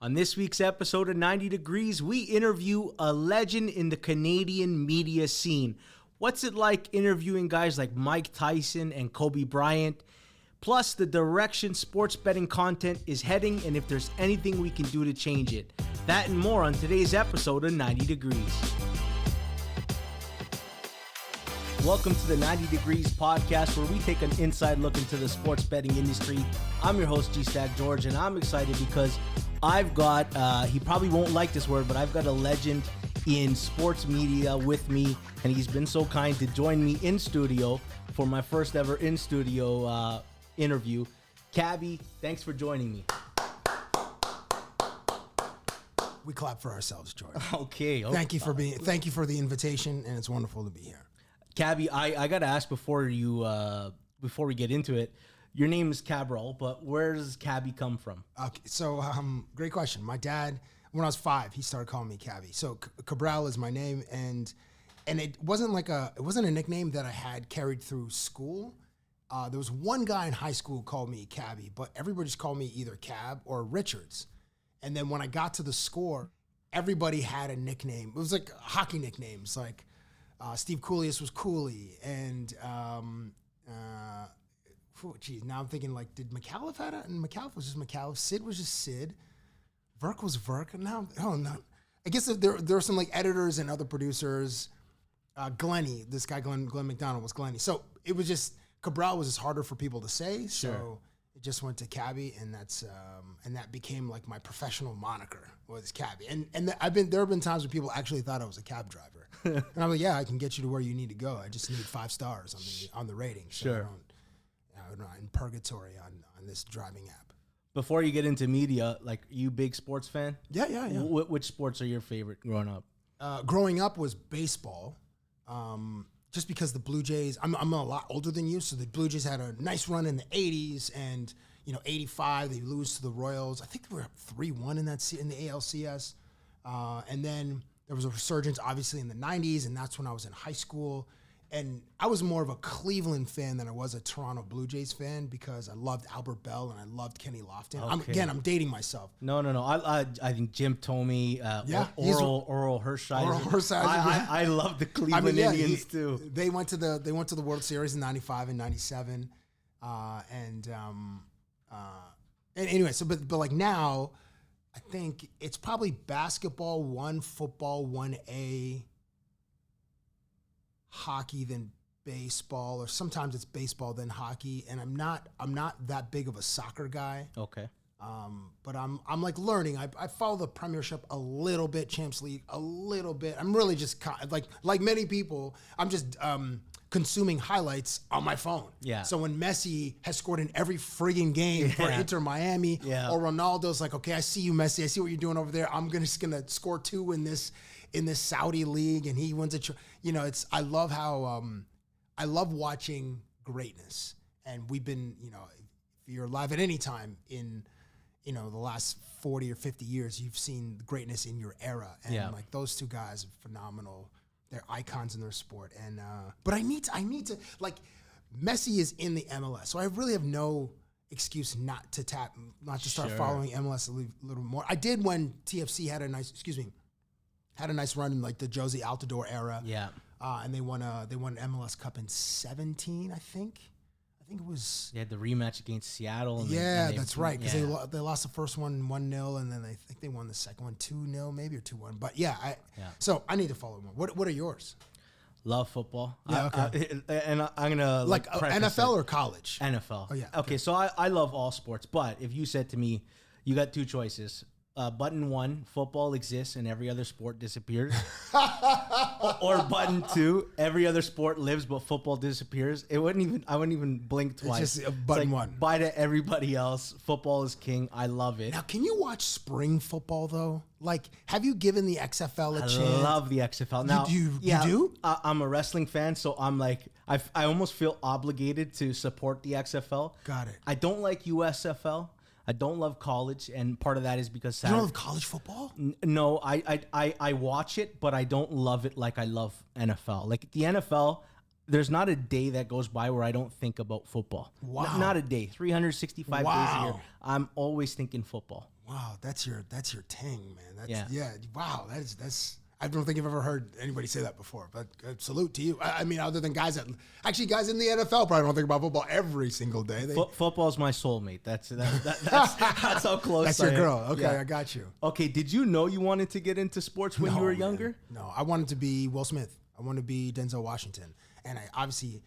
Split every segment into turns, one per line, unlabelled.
On this week's episode of 90 Degrees, we interview a legend in the Canadian media scene. What's it like interviewing guys like Mike Tyson and Kobe Bryant? Plus, the direction sports betting content is heading and if there's anything we can do to change it. That and more on today's episode of 90 Degrees. Welcome to the 90 Degrees podcast, where we take an inside look into the sports betting industry. I'm your host, G-Stack George, and I'm excited because I've got, he probably won't like this word, but I've got a legend in sports media with me, and he's been so kind to join me in studio for my first ever in studio interview. Cabbie, thanks for joining me.
We clap for ourselves, George.
Okay.
Thank you for the invitation, and it's wonderful to be here.
Cabbie, I gotta ask before we get into it. Your name is Cabral, but where does Cabbie come from?
Okay, so great question. My dad, when I was 5, he started calling me Cabbie. So Cabral is my name, and it wasn't a nickname that I had carried through school. There was one guy in high school who called me Cabbie, but everybody just called me either Cab or Richards. And then when I got to the Score, everybody had a nickname. It was like hockey nicknames, like Steve Coolius was Cooley, and now I'm thinking, like, did McAuliffe had it? And McAuliffe was just McAuliffe. Sid was just Sid. Verk was Verk. And now, I guess there were some like editors and other producers. Glenny, this guy Glenn McDonald was Glenny. So it was just, Cabral was just harder for people to say.
Sure. So
it just went to Cabbie, and that became like my professional moniker was Cabbie. And there have been times when people actually thought I was a cab driver. And I'm like, yeah, I can get you to where you need to go. I just need 5 stars on the rating. So
sure.
I'm not in purgatory on this driving app.
Before you get into media, like, you big sports fan?
Yeah.
Which sports are your favorite growing up?
Growing up was baseball. Just because the Blue Jays, I'm a lot older than you, so the Blue Jays had a nice run in the 80s, and 85 they lose to the Royals. I think they were up 3-1 in the ALCS, and then there was a resurgence obviously in the 90s, and that's when I was in high school. And I was more of a Cleveland fan than I was a Toronto Blue Jays fan because I loved Albert Bell and I loved Kenny Lofton.
Okay.
I'm dating myself.
No. I think Jim Thome, Oral Hershiser.
Oral Hershiser.
I love the Cleveland Indians too.
They went to the World Series in '95 and '97, and anyway. So, but like now, I think it's probably basketball 1, football 1A. Hockey then baseball, or sometimes it's baseball then hockey, and I'm not that big of a soccer guy.
Okay.
But I'm like learning. I follow the Premiership a little bit, Champs League a little bit. I'm really just like many people. I'm just consuming highlights on my phone.
Yeah.
So when Messi has scored in every friggin' game for Inter Miami, or Ronaldo's like, okay, I see you, Messi. I see what you're doing over there. I'm just gonna score 2 in this Saudi league, and he wins I love how I love watching greatness, and we've been, if you're alive at any time in the last 40 or 50 years, you've seen greatness in your era, and like those 2 guys are phenomenal. They're icons in their sport, and but I need to like, Messi is in the MLS, so I really have no excuse not to start following MLS a little more. I did when TFC had a nice run in like the Josie Altidore era.
Yeah.
And they won an MLS Cup in 2017, I think. I think it was.
They had the rematch against Seattle. And
that's right. Because they lost the first one 1-0, and then I think they won the second one 2-0, maybe, or 2-1. But so I need to follow more. What are yours?
Love football.
Yeah, okay.
And I'm gonna
like NFL or college?
NFL.
Oh yeah.
Okay, so I love all sports, but if you said to me, you got 2 choices. Button 1, football exists and every other sport disappears. Or button 2, every other sport lives but football disappears. I wouldn't even blink twice.
It's just button 1.
Bye to everybody else. Football is king. I love it.
Now, can you watch spring football though? Like, have you given the XFL a chance?
I love the XFL. Now,
you do?
I'm a wrestling fan, so I'm like, I almost feel obligated to support the XFL.
Got it.
I don't like USFL. I don't love college, and part of that is because
you don't love college football?
No, I watch it, but I don't love it like I love NFL. Like the NFL, there's not a day that goes by where I don't think about football.
Wow.
Not a day. 365 days a year. I'm always thinking football.
Wow, that's your ting, man. Wow, that's. I don't think I've ever heard anybody say that before, but salute to you. I mean, other than guys in the NFL probably don't think about football every single day.
Football's my soulmate. That's how close.
That's your girl. Okay, I got you.
Okay, did you know you wanted to get into sports when you were younger?
No, I wanted to be Will Smith. I wanted to be Denzel Washington, and I obviously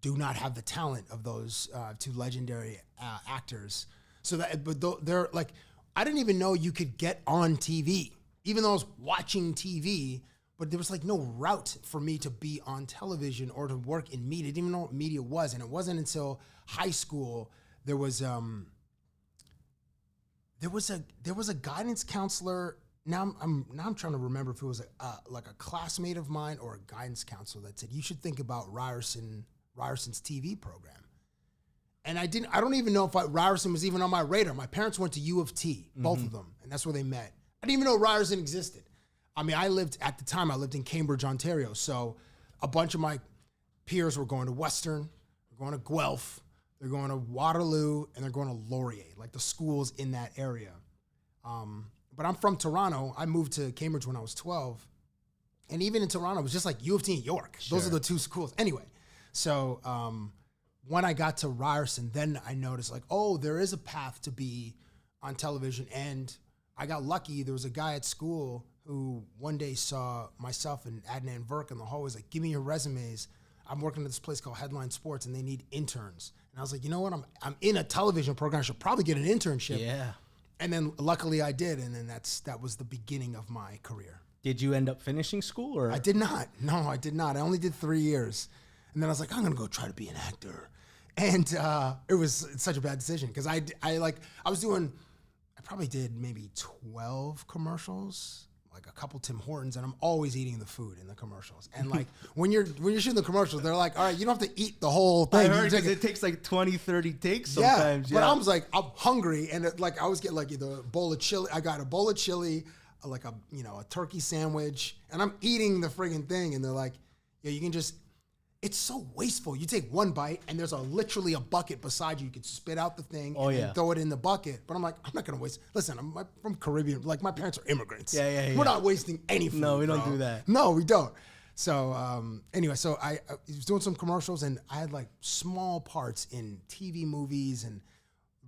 do not have the talent of those two legendary actors. So they're like, I didn't even know you could get on TV. Even though I was watching TV, but there was like no route for me to be on television or to work in media. I didn't even know what media was. And it wasn't until high school there was a guidance counselor. Now I'm trying to remember if it was like a classmate of mine or a guidance counselor that said, you should think about Ryerson's TV program. And I don't even know if Ryerson was even on my radar. My parents went to U of T, both of them, and that's where they met. I didn't even know Ryerson existed. I mean, I lived in Cambridge, Ontario. So a bunch of my peers were going to Western, they're going to Guelph, they're going to Waterloo, and they're going to Laurier, like the schools in that area. But I'm from Toronto. I moved to Cambridge when I was 12. And even in Toronto, it was just like U of T and York. Sure. Those are the two schools. Anyway, so when I got to Ryerson, then I noticed like, oh, there is a path to be on television. And I got lucky. There was a guy at school who one day saw myself and Adnan Verk in the hallways, like, give me your resumes. I'm working at this place called Headline Sports, and they need interns. And I was like, you know what? I'm in a television program. I should probably get an internship.
Yeah.
And then luckily I did, and then that was the beginning of my career.
Did you end up finishing school? Or
I did not. No, I did not. I only did 3 years. And then I was like, I'm going to go try to be an actor. And it's such a bad decision because I probably did maybe 12 commercials, like a couple Tim Hortons, and I'm always eating the food in the commercials. And like when you're shooting the commercials, they're like, all right, you don't have to eat the whole thing.
I heard it takes like 20, 30 takes sometimes.
Yeah, but I was like, I'm hungry, and I always get like either a bowl of chili. I got a bowl of chili, like a turkey sandwich, and I'm eating the friggin' thing, and they're like, yeah, you can just. It's so wasteful. You take one bite, and there's literally a bucket beside you. You can spit out the thing and throw it in the bucket. But I'm like, I'm not going to waste. Listen, I'm from Caribbean. Like, my parents are immigrants.
Yeah.
We're not wasting any food.
No, we don't do that.
No, we don't. So, anyway, so I was doing some commercials, and I had, like, small parts in TV movies and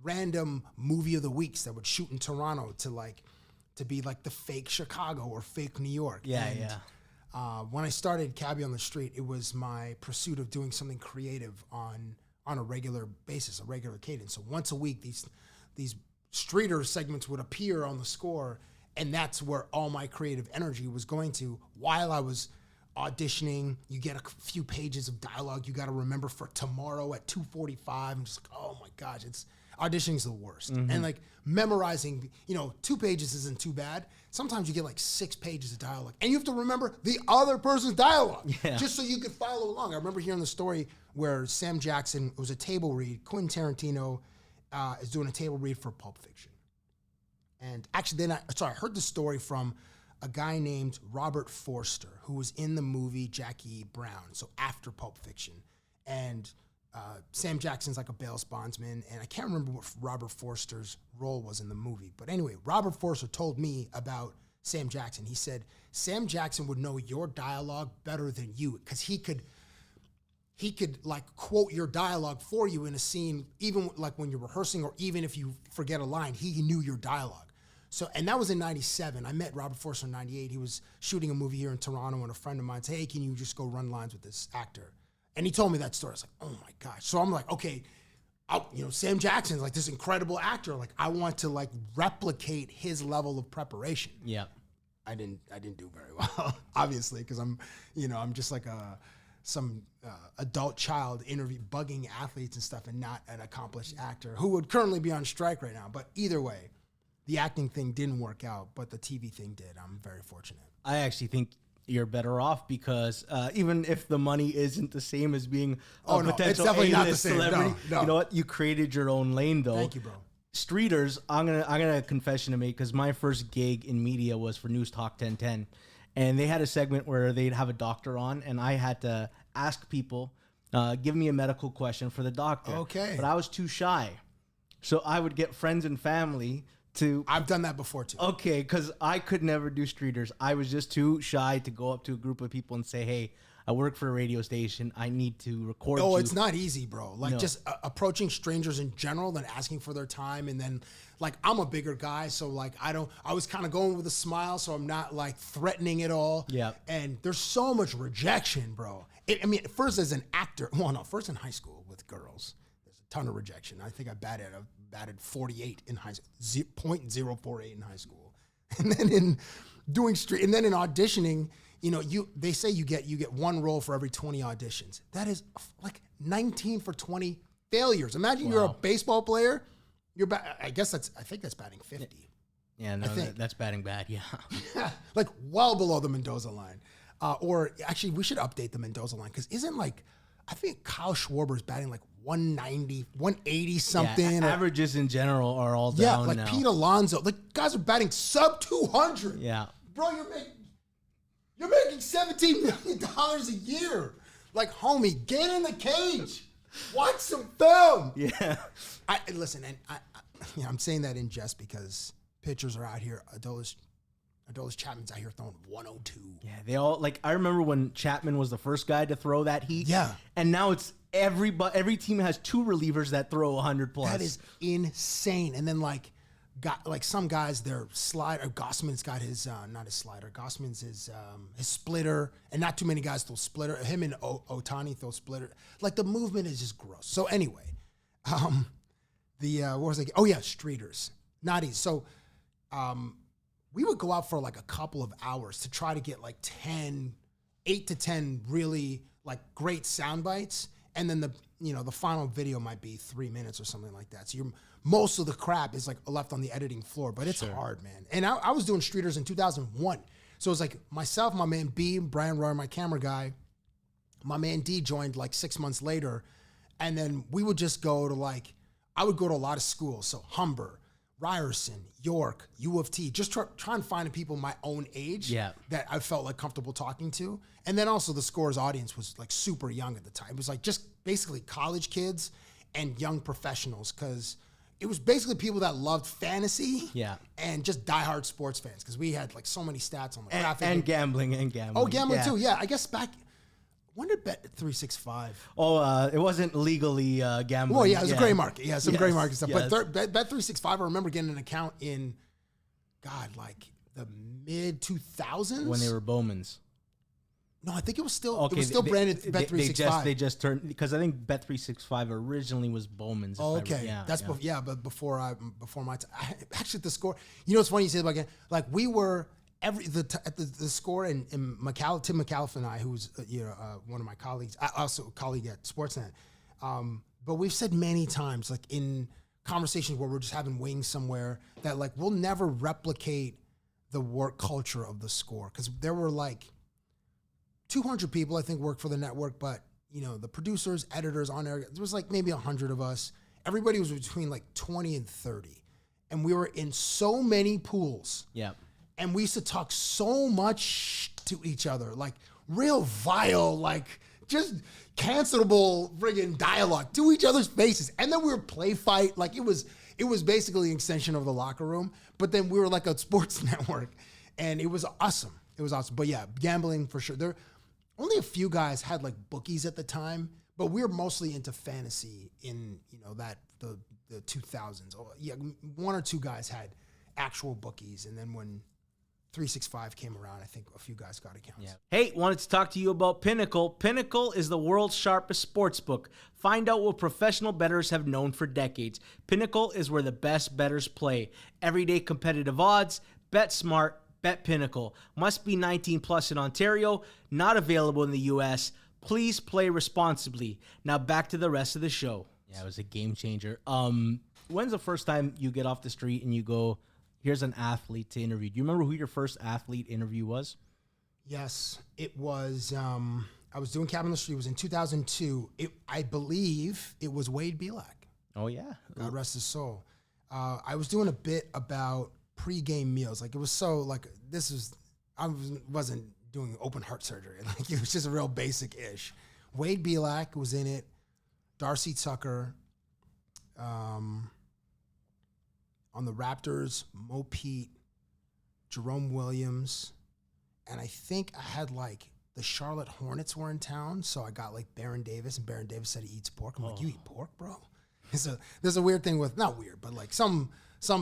random movie of the weeks that would shoot in Toronto to be, like, the fake Chicago or fake New York.
Yeah.
When I started Cabbie on the Street, it was my pursuit of doing something creative on a regular basis, a regular cadence. So once a week, these streeter segments would appear on the score, and that's where all my creative energy was going to. While I was auditioning, you get a few pages of dialogue you got to remember for tomorrow at 2:45. I'm just like, oh my gosh, auditioning's the worst. Mm-hmm. And like memorizing, 2 pages isn't too bad. Sometimes you get like 6 pages of dialogue, and you have to remember the other person's dialogue just so you could follow along. I remember hearing the story where Sam Jackson, it was a table read. Quentin Tarantino is doing a table read for Pulp Fiction. And actually I heard the story from a guy named Robert Forster, who was in the movie Jackie Brown, so after Pulp Fiction. And Sam Jackson's like a bail bondsman, and I can't remember what Robert Forster's role was in the movie. But anyway, Robert Forster told me about Sam Jackson. He said, Sam Jackson would know your dialogue better than you because he could like quote your dialogue for you in a scene, even like when you're rehearsing or even if you forget a line, he knew your dialogue. So, and that was in 97. I met Robert Forster in 98. He was shooting a movie here in Toronto, and a friend of mine said, hey, can you just go run lines with this actor? And he told me that story. I was like, oh my gosh. So I'm like, okay, Sam Jackson's like this incredible actor. Like I want to like replicate his level of preparation.
Yeah.
I didn't do very well, obviously, because I'm just like some adult child bugging athletes and stuff, and not an accomplished actor who would currently be on strike right now. But either way, the acting thing didn't work out, but the TV thing did. I'm very fortunate.
I actually think you're better off because even if the money isn't the same as being a potential A-list celebrity, no. You know what? You created your own lane, though.
Thank you, bro.
Streeters, I got a confession to make because my first gig in media was for News Talk 1010, and they had a segment where they'd have a doctor on, and I had to ask people, give me a medical question for the doctor.
Okay.
But I was too shy, so I would get friends and family
I've done that before too.
Okay, because I could never do streeters. I was just too shy to go up to a group of people and say, hey, I work for a radio station. I need to record you.
It's not easy, bro. Like just approaching strangers in general, then asking for their time. And then like, I'm a bigger guy. So like, I was kind of going with a smile. So I'm not like threatening at all.
Yeah.
And there's so much rejection, bro. First as an actor, first in high school with girls, there's a ton of rejection. I think I batted 48 in high school, 0.048 in high school. And then in doing and then in auditioning, they say you get one role for every 20 auditions. That is like 19 for 20 failures. Imagine you're a baseball player. I think that's batting 50.
Yeah, no, that's batting bad. Yeah.
Like well below the Mendoza line. Or actually, we should update the Mendoza line because I think Kyle Schwarber's batting like 190, 180 something.
Yeah, averages in general are all down now.
Yeah, like Pete Alonso. Like guys are batting sub 200.
Yeah.
Bro, you're making $17 million a year. Like, homie, get in the cage. Watch some film.
Yeah.
I'm saying that in jest because pitchers are out here. Adolis Chapman's out here throwing 102.
Yeah, they all I remember when Chapman was the first guy to throw that heat.
Yeah.
And now it's every team has two relievers that throw 100 plus.
That is insane. And then some guys, their slider, Gossman's got his, not his slider, Gossman's his splitter, and not too many guys throw splitter. Him and Otani throw splitter. Like, the movement is just gross. So anyway, what was I? Oh yeah, streeters. Not easy. So, we would go out for like a couple of hours to try to get like 8 to 10 really like great sound bites. And then the final video might be 3 minutes or something like that. So most of the crap is like left on the editing floor, but it's hard, man. And I was doing streeters in 2001. So it was like myself, my man B, Brian Roy, my camera guy, my man D joined like 6 months later. And then we would just go to I would go to a lot of schools. So Humber, Ryerson, York, U of T, just try and find people my own age that I felt like comfortable talking to. And then also the Scores audience was like super young at the time. It was like just basically college kids and young professionals because it was basically people that loved fantasy and just diehard sports fans because we had like so many stats on the graphic.
And gambling.
Oh, gambling too. Yeah, I guess when did Bet365?
Oh, it wasn't legally gambling.
Well, yeah, it was a gray market. Yeah, some gray market stuff. Yes. But Bet365, I remember getting an account in, like the mid 2000s
when they were Bowmans.
No, I think it was still branded Bet365.
They just turned because I think Bet365 originally was Bowman's.
Oh, okay, but before my time, actually the Score. You know what's funny you say about it? Like we were. At the Score and Tim McAuliffe and I, who's one of my colleagues, also a colleague at Sportsnet, but we've said many times, like in conversations where we're just having wings somewhere, that like we'll never replicate the work culture of the Score because there were like 200 people I think worked for the network, but the producers, editors on air, there was like maybe 100 of us. Everybody was between like 20 and 30, and we were in so many pools.
Yeah.
And we used to talk so much to each other, like real vile, like just cancelable friggin' dialogue to each other's faces. And then we would play fight. Like it was basically an extension of the locker room. But then we were like a sports network and it was awesome. It was awesome. But yeah, gambling for sure. There only a few guys had like bookies at the time, but we were mostly into fantasy in, the 2000s. Yeah, one or two guys had actual bookies. And then when 365 came around, I think a few guys got accounts.
Yeah. Hey, wanted to talk to you about Pinnacle. Pinnacle is the world's sharpest sports book. Find out what professional bettors have known for decades. Pinnacle is where the best bettors play. Everyday competitive odds. Bet smart. Bet Pinnacle. Must be 18 plus in Ontario. Not available in the U.S. Please play responsibly. Now back to the rest of the show. Yeah, it was a game changer. When's the first time you get off the street and you go, here's an athlete to interview? Do you remember who your first athlete interview was?
Yes, it was. I was doing Cabin on the Street. It was in 2002. I believe it was Wade Belak.
Oh, yeah.
God rest his soul. I was doing a bit about pregame meals. Like, it was so, like, I wasn't doing open heart surgery. Like, it was just a real basic-ish. Wade Belak was in it. Darcy Tucker. on the Raptors, Mo Pete, Jerome Williams, and I think I had like the Charlotte Hornets were in town, so I got like Baron Davis, and Baron Davis said he eats pork. I'm like, you eat pork, bro? There's a weird thing with, not weird, but like some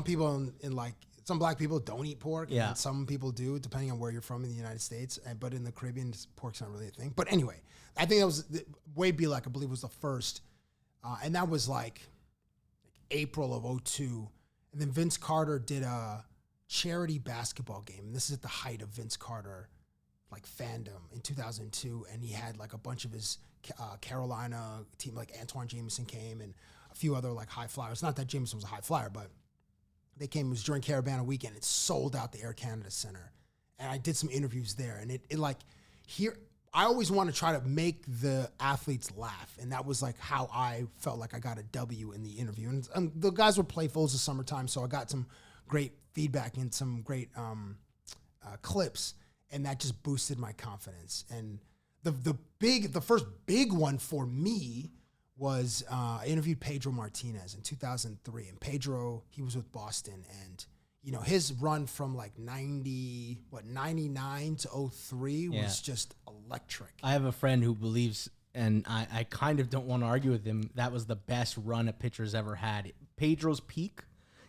people in like, some black people don't eat pork, and some people do, depending on where you're from in the United States. But in the Caribbean, pork's not really a thing. But anyway, I think that was Wade Belak, I believe, was the first, and that was like April of 2002. And then Vince Carter did a charity basketball game, and this is at the height of Vince Carter like fandom in 2002, and he had like a bunch of his Carolina team, like Antoine Jameson came, and a few other like high flyers. Not that Jameson was a high flyer, but they came. It was during Caravana weekend. It sold out the Air Canada Center, and I did some interviews there. And it like here, I always want to try to make the athletes laugh, and that was like how I felt like I got a W in the interview. And the guys were playful. It was the summertime, so I got some great feedback and some great clips. And that just boosted my confidence. And the first big one for me was I interviewed Pedro Martinez in 2003. And Pedro, he was with Boston. And, you know, his run from like 99 to 03 was just electric.
I have a friend who believes, and I kind of don't want to argue with him, that was the best run a pitcher's ever had. Pedro's peak,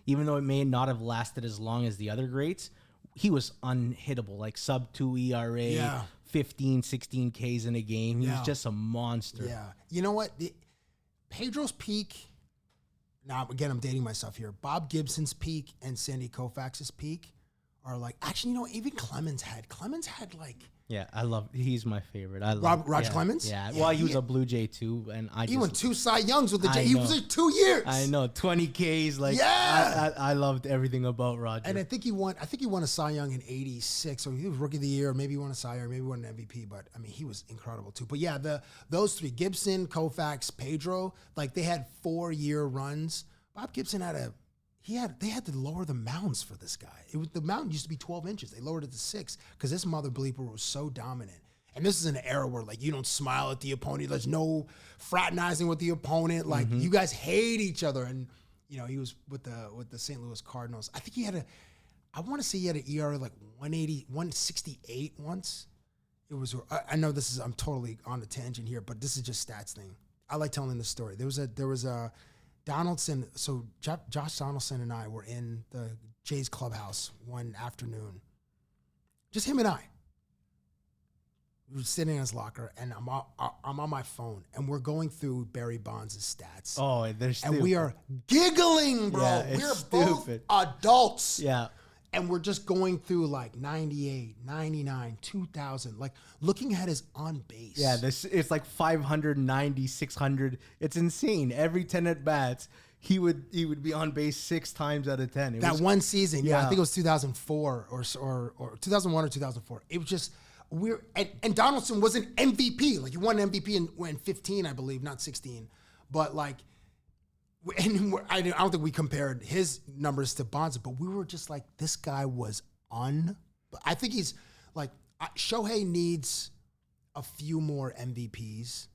even though it may not have lasted as long as the other greats, he was unhittable, like sub-2 ERA, 15, 16 Ks in a game. He was just a monster.
Yeah. You know what? Pedro's peak, now again, I'm dating myself here. Bob Gibson's peak and Sandy Koufax's peak are like, actually, you know, even Clemens had like...
Yeah, he's my favorite.
Roger Clemens?
Yeah, well, he was a Blue Jay too, and
he won 2 Cy Youngs with the Jay. He was like 2 years.
I know, 20 Ks. Like, I loved everything about Roger.
And I think he won a Cy Young in '86, so he was Rookie of the Year. Maybe he won a Cy Young, maybe he won an MVP. But I mean, he was incredible too. But yeah, those three: Gibson, Koufax, Pedro, like they had 4-year runs. Bob Gibson they had to lower the mounds for this guy. The mountain used to be 12 inches. They lowered it to 6 because this mother bleeper was so dominant. And this is an era where like you don't smile at the opponent. There's no fraternizing with the opponent. Like you guys hate each other. And you know he was with the St. Louis Cardinals. I think I want to say he had an ERA like 180, 168 once. It was. I know I'm totally on a tangent here, but this is just stats thing. I like telling this story. There was a Donaldson, so Josh Donaldson and I were in the Jays clubhouse one afternoon. Just him and I. We were sitting in his locker, and I'm on my phone, and we're going through Barry Bonds' stats.
Oh, they're stupid.
And we are giggling, bro.
Yeah,
we're
stupid.
Both adults.
Yeah.
And we're just going through like 98, 99, 2000, like looking at his on base.
Yeah, it's like 590, 600. It's insane. Every 10 at bats, he would be on base 6 times out of 10.
One season, I think it was 2004 or 2001 or 2004. It was just and Donaldson was an MVP. Like he won MVP in 15, I believe, not 16. But like, and I don't think we compared his numbers to Bonds, but we were just like, this guy was I think he's like, Shohei needs a few more MVPs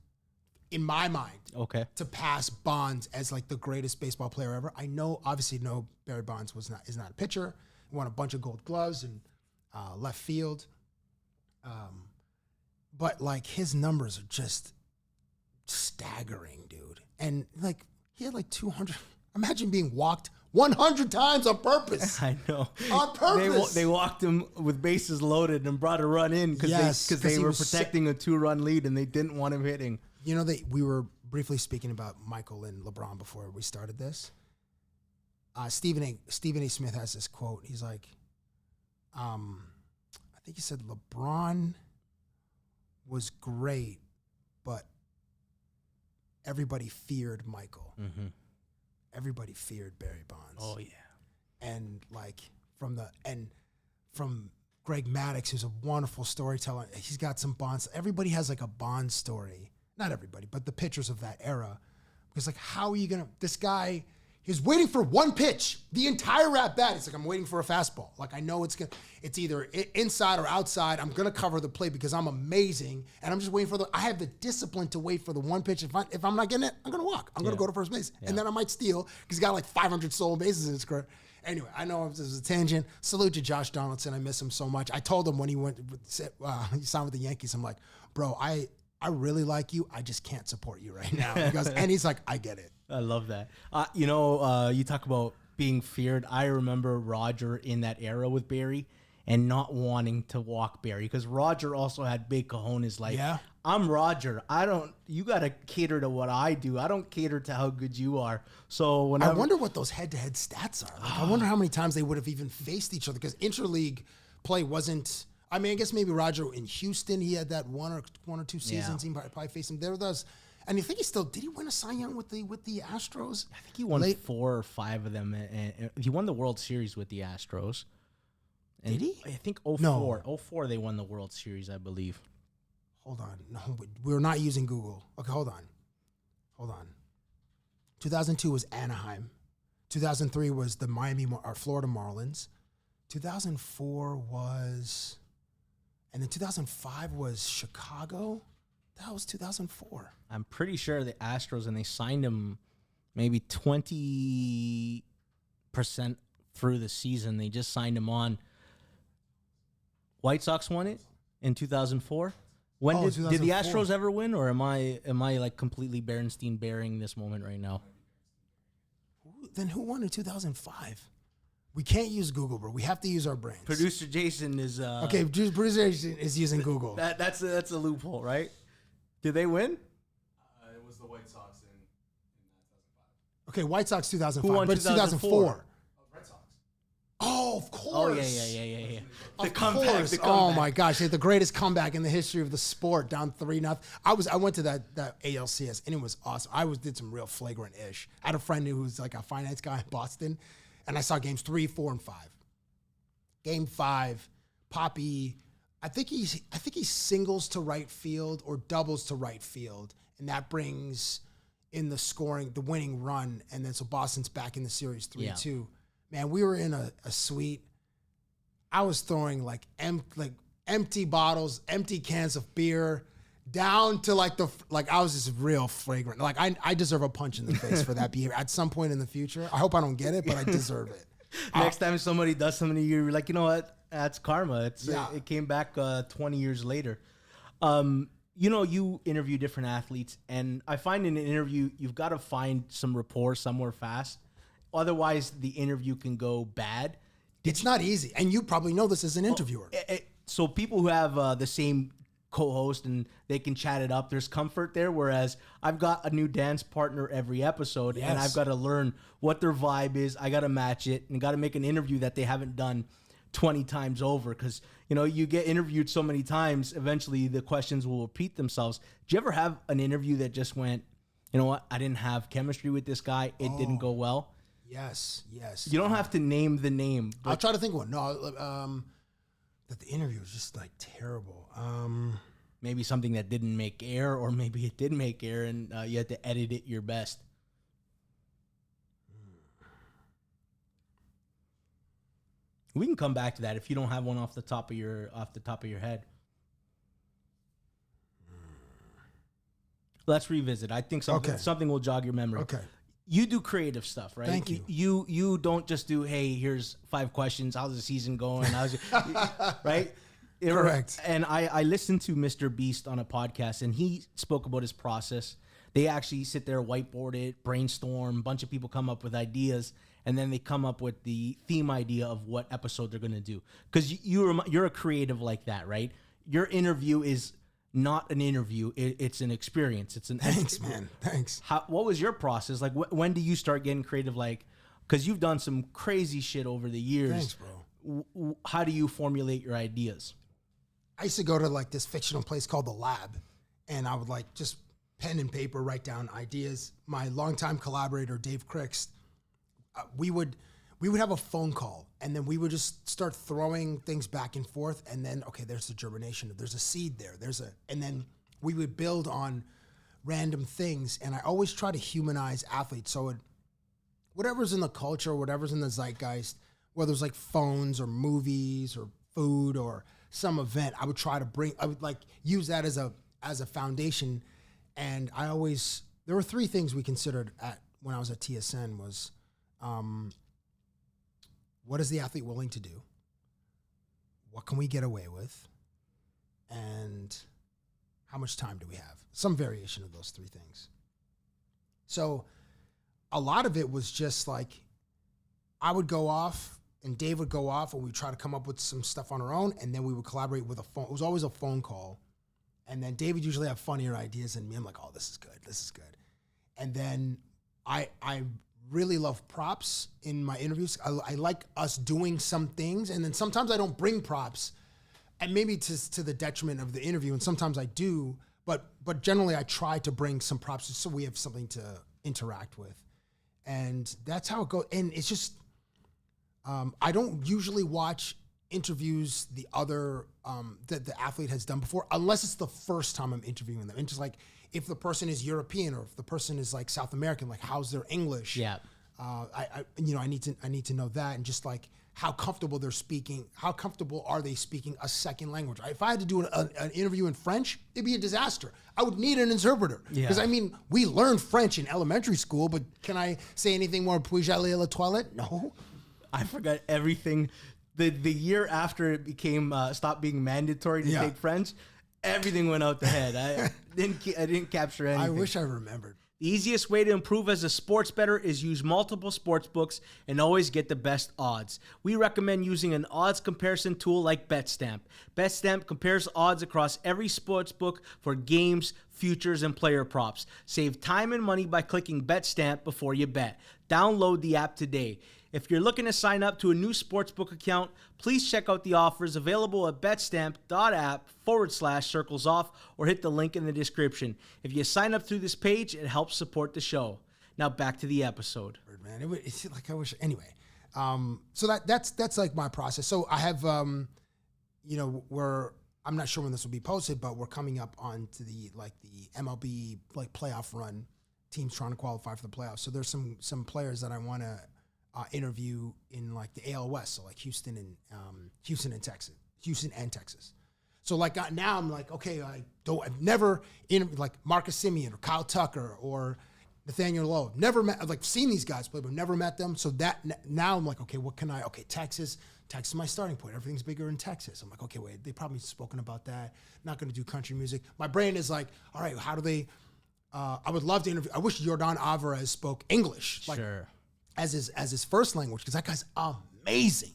in my mind.
Okay.
To pass Bonds as like the greatest baseball player ever. I obviously know Barry Bonds is not a pitcher. He won a bunch of gold gloves and left field. But like his numbers are just staggering, dude. And like, he had like 200. Imagine being walked 100 times on purpose.
I know.
On purpose.
They walked him with bases loaded and brought a run in because they were protecting a 2-run lead and they didn't want him hitting.
You know, we were briefly speaking about Michael and LeBron before we started this. Stephen A. Smith has this quote. He's like, I think he said LeBron was great, but everybody feared Michael. Mm-hmm. Everybody feared Barry Bonds.
Oh yeah.
And like from Greg Maddux, who's a wonderful storyteller, he's got some Bonds. Everybody has like a Bond story. Not everybody, but the pitchers of that era. Because like, how are you this guy, he's waiting for one pitch, the entire at bat. It's like, I'm waiting for a fastball. Like, I know it's either inside or outside. I'm going to cover the plate because I'm amazing. And I'm just waiting I have the discipline to wait for the one pitch. If I'm not getting it, I'm going to walk. I'm going to go to first base. Yeah. And then I might steal because he's got like 500 stolen bases in his career. Anyway, I know this is a tangent. Salute to Josh Donaldson. I miss him so much. I told him when he he signed with the Yankees, I'm like, bro, I really like you. I just can't support you right now. And he's like, I get it.
I love that. You talk about being feared. I remember Roger in that era with Barry and not wanting to walk Barry because Roger also had big cojones. Like, I'm Roger. You got to cater to what I do. I don't cater to how good you are. So
I wonder what those head-to-head stats are. Like, I wonder how many times they would have even faced each other because interleague play wasn't. I mean, I guess maybe Roger in Houston, he had that one or two seasons. He probably faced him. There was, and you think did he win a Cy Young with the Astros?
I think he won 4 or 5 of them. And he won the World Series with the Astros. And
did he?
I think 04. No. 04 they won the World Series, I believe.
Hold on. No, we're not using Google. Okay, hold on. 2002 was Anaheim. 2003 was the Florida Marlins. 2004 was, and then 2005 was Chicago. That was 2004.
I'm pretty sure the Astros, and they signed him maybe 20% through the season. They just signed him on. White Sox won it in 2004. When did the Astros ever win, or am I like completely Berenstein bearing this moment right now?
Then who won in 2005? We can't use Google, bro. We have to use our brains.
Producer Jason is
okay. Producer Jason is using Google.
That's a loophole, right? Did they win?
It was the White Sox in 2005.
Okay, White Sox 2005.
Who won
but
2004?
Red Sox.
Oh, of course.
Oh yeah. The
comeback. Oh my gosh, the greatest comeback in the history of the sport, down 3-0. I went to that ALCS and it was awesome. did some real flagrant ish. I had a friend who was like a finance guy in Boston, and I saw games 3, 4, and 5. Game 5, Poppy. I think he singles to right field or doubles to right field, and that brings in the winning run, and then so Boston's back in the series 3-2. Yeah. Man, we were in a suite. I was throwing like empty bottles, empty cans of beer down to I was just real flagrant. Like I deserve a punch in the face for that behavior at some point in the future. I hope I don't get it, but I deserve it.
Next time somebody does something to you, you're like, you know what? That's karma. It came back 20 years later. You interview different athletes, and I find in an interview, you've got to find some rapport somewhere fast. Otherwise, the interview can go bad.
It's not easy, and you probably know this as an interviewer.
So people who have the same co-host and they can chat it up, there's comfort there, whereas I've got a new dance partner every episode, and I've got to learn what their vibe is. I got to match it and got to make an interview that they haven't done 20 times over, because you get interviewed so many times, eventually the questions will repeat themselves. Did you ever have an interview that just went, you know what, I didn't have chemistry with this guy, it didn't go well?
Yes.
You don't have to name the name.
I'll try to think of one. No, that the interview was just like terrible.
Maybe something that didn't make air, or maybe it did make air and you had to edit it your best. We can come back to that if you don't have one off the top of your head. Let's revisit. I think something will jog your memory.
Okay.
You do creative stuff, right?
Thank you.
You don't just do, hey, here's 5 questions. How's the season going? Right?
Correct.
And I listened to Mr. Beast on a podcast, and he spoke about his process. They actually sit there, whiteboard it, brainstorm. A bunch of people come up with ideas, and then they come up with the theme idea of what episode they're going to do. Because you're a creative like that, right? Your interview is not an interview. It's an experience.
Thanks, man. Thanks.
What was your process? Like, when do you start getting creative? Like, because you've done some crazy shit over the years.
Thanks, bro.
How do you formulate your ideas?
I used to go to like this fictional place called The Lab, and I would like just pen and paper write down ideas. My longtime collaborator, Dave Crix, we would have a phone call, and then we would just start throwing things back and forth, and then, okay, there's the germination. There's a seed there. And then we would build on random things, and I always try to humanize athletes. So whatever's in the culture, whatever's in the zeitgeist, whether it's like phones or movies or food or some event, I would like use that as a foundation. And there were 3 things we considered when I was at TSN was, what is the athlete willing to do? What can we get away with? And how much time do we have? Some variation of those three things. So a lot of it was just like, I would go off and Dave would go off and we'd try to come up with some stuff on our own, and then we would collaborate with a phone. It was always a phone call. And then Dave would usually have funnier ideas than me. I'm like, oh, this is good. This is good. And then I really love props in my interviews. I like us doing some things. And then sometimes I don't bring props, and maybe to the detriment of the interview. And sometimes I do, but generally I try to bring some props just so we have something to interact with. And that's how it goes. And it's just, I don't usually watch interviews the other that the athlete has done before, unless it's the first time I'm interviewing them. And just like, if the person is European or if the person is like South American, like how's their English? Yeah. I need to know that, and just like how comfortable they're speaking. How comfortable are they speaking a second language? If I had to do an interview in French, it'd be a disaster. I would need an interpreter. Because I mean, we learned French in elementary school, but can I say anything more? Puis-je aller à la toilette? No.
I forgot everything. The year after it became stopped being mandatory to take French, everything went out the head. I didn't capture anything.
I wish I remembered.
The easiest way to improve as a sports bettor is use multiple sports books and always get the best odds. We recommend using an odds comparison tool like BetStamp. BetStamp compares odds across every sports book for games, futures, and player props. Save time and money by clicking BetStamp before you bet. Download the app today. If you're looking to sign up to a new sportsbook account, please check out the offers available at betstamp.app/circlesoff or hit the link in the description. If you sign up through this page, it helps support the show. Now back to the episode.
Man, it's like I wish. Anyway, so that's like my process. So I have, I'm not sure when this will be posted, but we're coming up on to the MLB like playoff run. Teams trying to qualify for the playoffs. So there's some players that I want to interview in like the AL West, so like Houston and Texas. So like now I'm like, okay, I've never interviewed like Marcus Semien or Kyle Tucker or Nathaniel Lowe. Never met, I've like seen these guys play, but never met them. So that now I'm like, okay, Texas is my starting point. Everything's bigger in Texas. I'm like, okay, wait, they probably spoken about that. Not going to do country music. My brain is like, all right, how do they? I would love to interview. I wish Yordan Alvarez spoke English.
Sure.
As his first language, because that guy's amazing.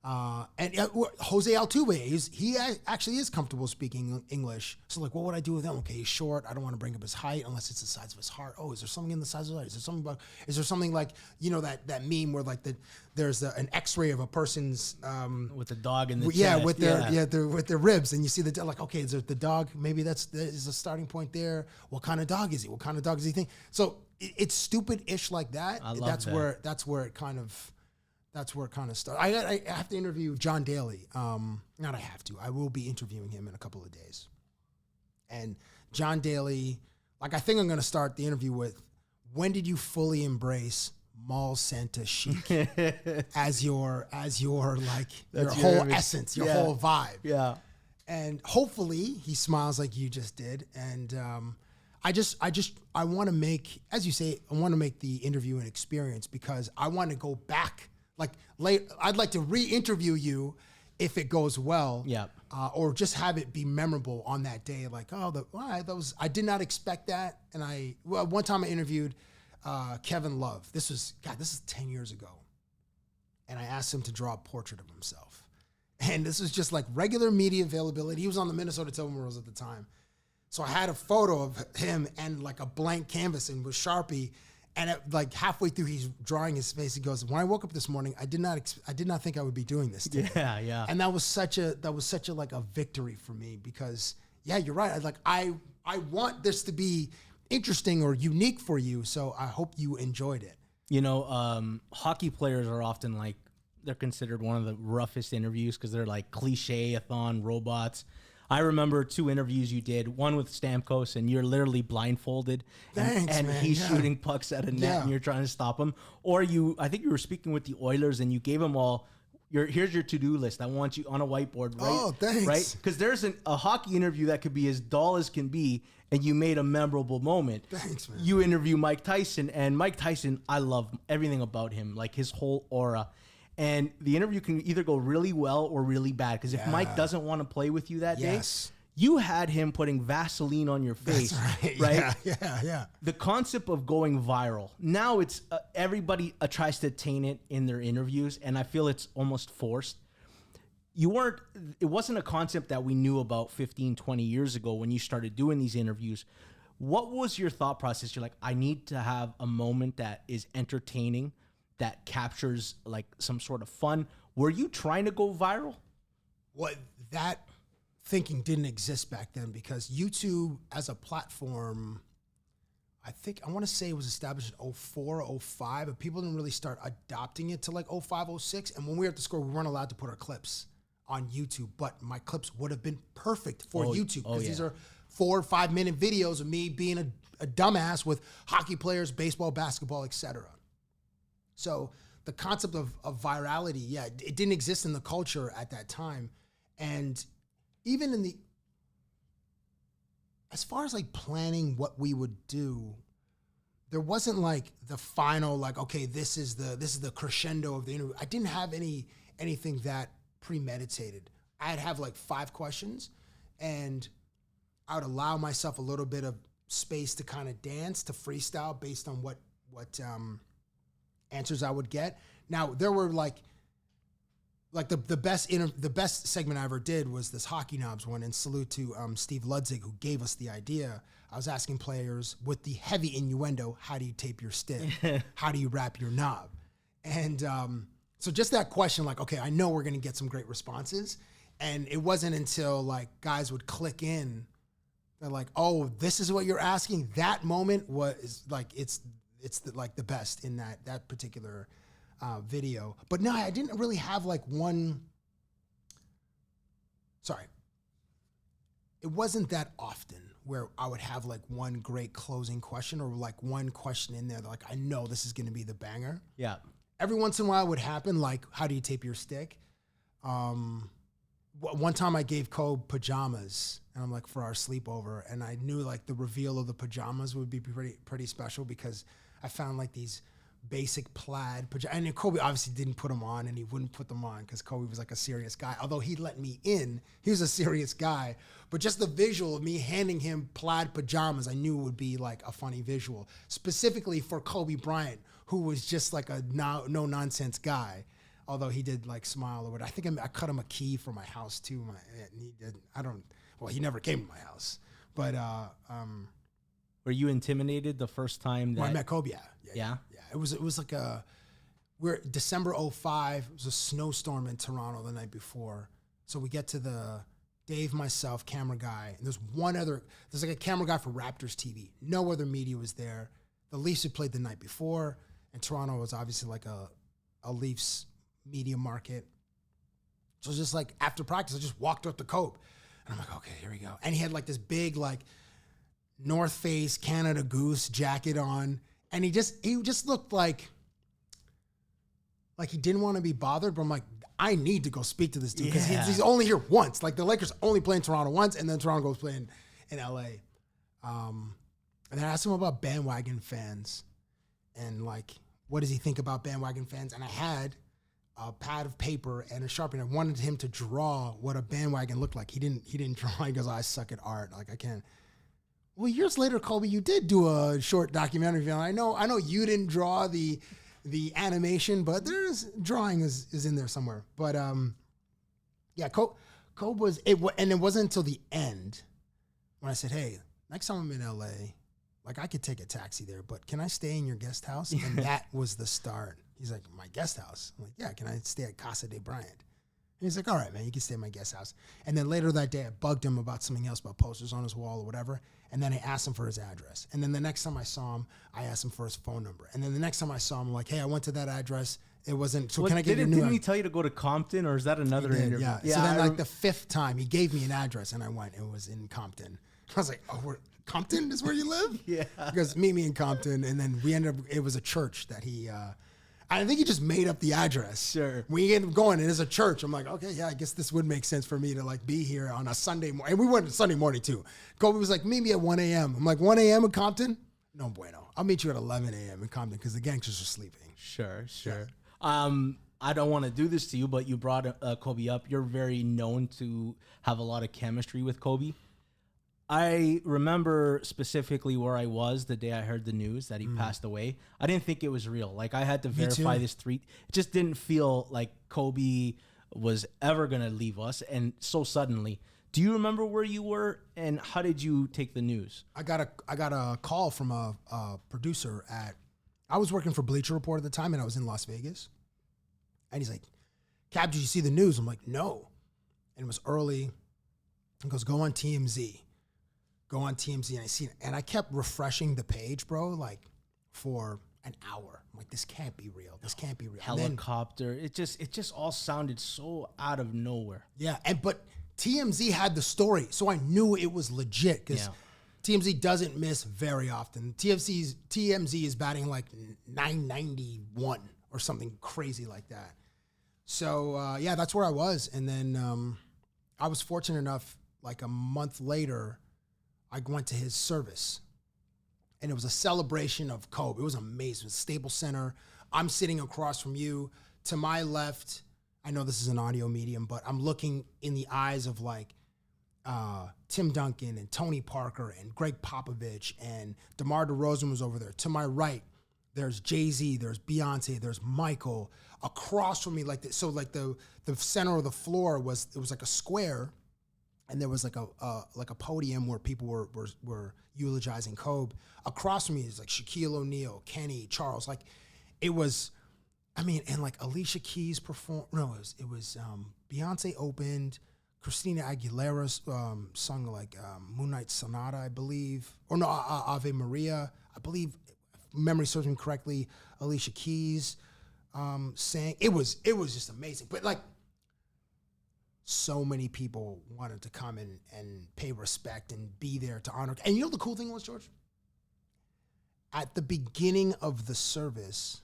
And Jose Altuve, he actually is comfortable speaking English. So like, what would I do with him? Okay, he's short. I don't want to bring up his height unless it's the size of his heart. Oh, is there something in the size of his heart? Is there something like, that meme where like there's an X-ray of a person's
with the dog in the chest.
with their ribs, and you see the like, okay, is there the dog? Maybe that's a starting point there. What kind of dog is he? What kind of dog does he think? So it's stupid-ish like that.
I love
that's
that.
where it kind of starts. I have to interview John Daly. Not I have to. I will be interviewing him in a couple of days. And John Daly, like I think I'm going to start the interview with, when did you fully embrace Mall Santa chic as your like your whole essence, your whole vibe?
Yeah.
And hopefully he smiles like you just did. And I want to make, as you say, I want to make the interview an experience, because I want to go back. I'd like to re-interview you if it goes well.
Yeah.
Or just have it be memorable on that day. Like, I did not expect that. And one time I interviewed Kevin Love. This is 10 years ago. And I asked him to draw a portrait of himself. And this was just like regular media availability. He was on the Minnesota Timberwolves at the time. So I had a photo of him and like a blank canvas and with Sharpie. And like halfway through, he's drawing his face. He goes, "When I woke up this morning, I did not think I would be doing this today."
Yeah.
And that was such a like a victory for me, because you're right. I want this to be interesting or unique for you. So I hope you enjoyed it.
Hockey players are often like, they're considered one of the roughest interviews because they're like cliche-a-thon robots. I remember 2 interviews you did, one with Stamkos, and you're literally blindfolded.
Thanks,
and
man.
He's shooting pucks at a net and you're trying to stop him. Or I think you were speaking with the Oilers and you gave them all, here's your to-do list. I want you on a whiteboard, right?
Oh, thanks.
Right? Because there's a hockey interview that could be as dull as can be, and you made a memorable moment.
Thanks, man.
You interview Mike Tyson, and Mike Tyson, I love everything about him, like his whole aura. And the interview can either go really well or really bad. Because if Mike doesn't want to play with you that day, you had him putting Vaseline on your face.
That's
right?
Yeah.
The concept of going viral. Now it's everybody tries to attain it in their interviews. And I feel it's almost forced. It wasn't a concept that we knew about 15, 20 years ago when you started doing these interviews. What was your thought process? You're like, I need to have a moment that is entertaining, that captures like some sort of fun. Were you trying to go viral?
Well, that thinking didn't exist back then because YouTube as a platform, I want to say it was established in 04, 05, but people didn't really start adopting it till like 05, 06. And when we were at the Score, we weren't allowed to put our clips on YouTube, but my clips would have been perfect for YouTube because these are 4 or 5 minute videos of me being a dumbass with hockey players, baseball, basketball, etc. So the concept of virality, it didn't exist in the culture at that time. And even as far as like planning what we would do, there wasn't like the final, like, okay, this is the crescendo of the interview. I didn't have anything that premeditated. I'd have like 5 questions and I would allow myself a little bit of space to kind of dance, to freestyle based on what answers I would get. Now there were like the best segment I ever did was this Hockey Knobs one, and salute to Steve Ludzig who gave us the idea. I was asking players with the heavy innuendo, how do you tape your stick? How do you wrap your knob? And so just that question, like, okay, I know we're going to get some great responses. And it wasn't until like guys would click in, they're like, oh, this is what you're asking. That moment was like, it's the best in that particular video. But no, I didn't really have like it wasn't that often where I would have like one great closing question or like one question in there that like, I know this is going to be the banger.
Yeah.
Every once in a while it would happen, like, how do you tape your stick? One time I gave Kobe pajamas, and I'm like, for our sleepover, and I knew like the reveal of the pajamas would be pretty special because I found like these basic plaid pajamas, and Kobe obviously didn't put them on, and he wouldn't put them on because Kobe was like a serious guy. Although he let me in, he was a serious guy. But just the visual of me handing him plaid pajamas, I knew would be like a funny visual, specifically for Kobe Bryant, who was just like a no nonsense guy. Although he did like smile or whatever. I think I cut him a key for my house too. And he didn't. He never came to my house. But
were you intimidated the first time that
I met Kobe?
Yeah.
It was like we're December 05. It was a snowstorm in Toronto the night before. So we get to the Dave, myself, camera guy, and there's like a camera guy for Raptors TV. No other media was there. The Leafs had played the night before, and Toronto was obviously like a Leafs media market. So it was just like after practice, I just walked up to Cope, and I'm like, okay, here we go. And he had like this big like North Face Canada Goose jacket on, and he just looked like he didn't want to be bothered. But I'm like, I need to go speak to this dude because he's only here once. Like the Lakers only play in Toronto once, and then Toronto goes play in LA. And then I asked him about bandwagon fans, and like, what does he think about bandwagon fans? And I had a pad of paper and a Sharpie. I wanted him to draw what a bandwagon looked like. He didn't draw. He goes, I suck at art. Like, I can't. Well, years later, Colby, you did do a short documentary film. I know you didn't draw the animation, but there's drawing is in there somewhere. But Kobe was it, and it wasn't until the end when I said, hey, next time I'm in LA, like I could take a taxi there, but can I stay in your guest house? And that was the start. He's like, my guest house? I'm like, yeah, can I stay at Casa de Bryant? And he's like, all right, man, you can stay at my guest house. And then later that day, I bugged him about something else, about posters on his wall or whatever. And then I asked him for his address. And then the next time I saw him, I asked him for his phone number. And then the next time I saw him, I'm like, hey, I went to that address. It wasn't, so can I get your new address?
Didn't he tell you to go to Compton, or is that another interview?
Yeah. So then like the 5th time, he gave me an address and I went. It was in Compton. I was like, oh, Compton is where you live?
Yeah.
Because meet me in Compton. And then we ended up, it was a church that he, I think he just made up the address.
Sure.
We ended up going, and it's a church. I'm like, okay, yeah, I guess this would make sense for me to like be here on a Sunday morning. And we went Sunday morning too. Kobe was like, meet me at 1 a.m. I'm like, 1 a.m. in Compton? No bueno. I'll meet you at 11 a.m. in Compton because the gangsters are sleeping.
Sure.
Yeah.
I don't want to do this to you, but you brought Kobe up. You're very known to have a lot of chemistry with Kobe. I remember specifically where I was the day I heard the news that he passed away. I didn't think it was real. Like, I had to verify this tweet. It just didn't feel like Kobe was ever going to leave us, and so suddenly. Do you remember where you were, and how did you take the news?
I got a call from a producer I was working for Bleacher Report at the time, and I was in Las Vegas. And he's like, Cab, did you see the news? I'm like, no. And it was early. He goes, go on TMZ. Go on TMZ. And I see it. And I kept refreshing the page, bro, like for an hour. I'm like, this can't be real. This can't be real.
Helicopter. It just all sounded so out of nowhere.
Yeah. But TMZ had the story, so I knew it was legit because TMZ doesn't miss very often. TMZ is batting like 991 or something crazy like that. So, that's where I was. And then I was fortunate enough, like a month later, I went to his service. And it was a celebration of Kobe. It was amazing. It was Staples Center. I'm sitting across from you. To my left, I know this is an audio medium, but I'm looking in the eyes of like Tim Duncan and Tony Parker and Greg Popovich, and DeMar DeRozan was over there. To my right, there's Jay-Z, there's Beyonce, there's Michael. Across from me, like this, so like the center of the floor was like a square, and there was like a podium where people were eulogizing Kobe. Across from me is like Shaquille O'Neal, Kenny, Charles. Like it was, I mean, and like Alicia Keys performed. No, it was Beyonce opened. Christina Aguilera sung like Moonlight Sonata, I believe, or no, Ave Maria, I believe. If memory serves me correctly, Alicia Keys sang. It was just amazing. But like, so many people wanted to come and pay respect and be there to honor. And you know the cool thing was, George? At the beginning of the service,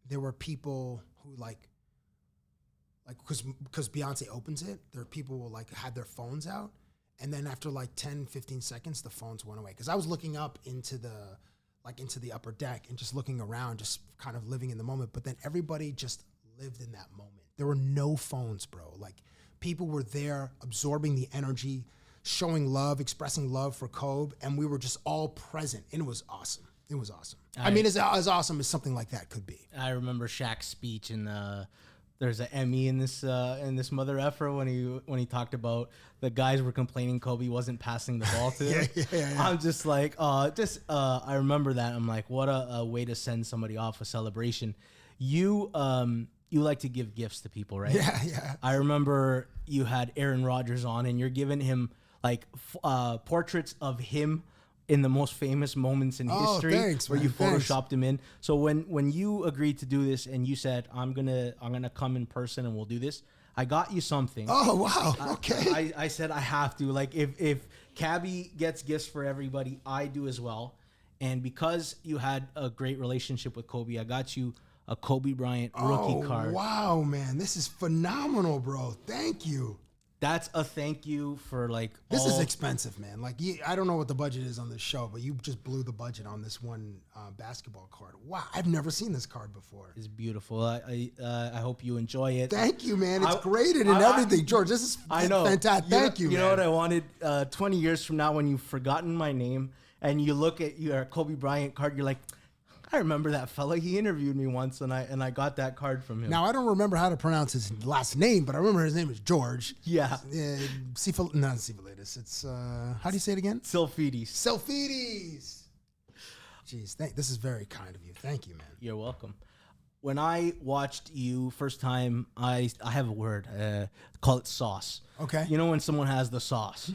there were people who like because Beyonce opens it, there are people who like had their phones out, and then after like 10, 15 seconds, the phones went away. Because I was looking up into the upper deck and just looking around, just kind of living in the moment. But then everybody just lived in that moment. There were no phones, bro. Like people were there absorbing the energy, showing love, expressing love for Kobe, and we were just all present, and it was awesome. It was awesome. I mean, as awesome as something like that could be.
I remember Shaq's speech in there's an Emmy in this mother effer when he talked about the guys were complaining Kobe wasn't passing the ball to him. Yeah. I'm just like, I remember that. I'm like, what a way to send somebody off a celebration. You like to give gifts to people, right?
Yeah.
I remember you had Aaron Rodgers on, and you're giving him like portraits of him in the most famous moments in history,
thanks,
where
man.
you photoshopped him in. So when you agreed to do this and you said, I'm gonna come in person and we'll do this, I got you something.
Oh wow, okay.
I said I have to. Like if Cabbie gets gifts for everybody, I do as well. And because you had a great relationship with Kobe, I got you a Kobe Bryant rookie card.
Wow, man, this is phenomenal, bro. Thank you.
That's a thank you for like.
This is expensive, man. Like, I don't know what the budget is on this show, but you just blew the budget on this one basketball card. Wow, I've never seen this card before.
It's beautiful. I hope you enjoy it.
Thank you, man. It's graded and everything, George. This is fantastic. Thank you, man.
You know what I wanted? 20 years from now, when you've forgotten my name and you look at your Kobe Bryant card, you're like, I remember that fella. He interviewed me once, and I got that card from him.
Now, I don't remember how to pronounce his last name, but I remember his name is George.
Yeah.
Not Syphilitis. It's, how do you say it again?
Sylphides.
Jeez, this is very kind of you. Thank you, man.
You're welcome. When I watched you first time, I have a word. Call it sauce.
Okay.
You know when someone has the sauce,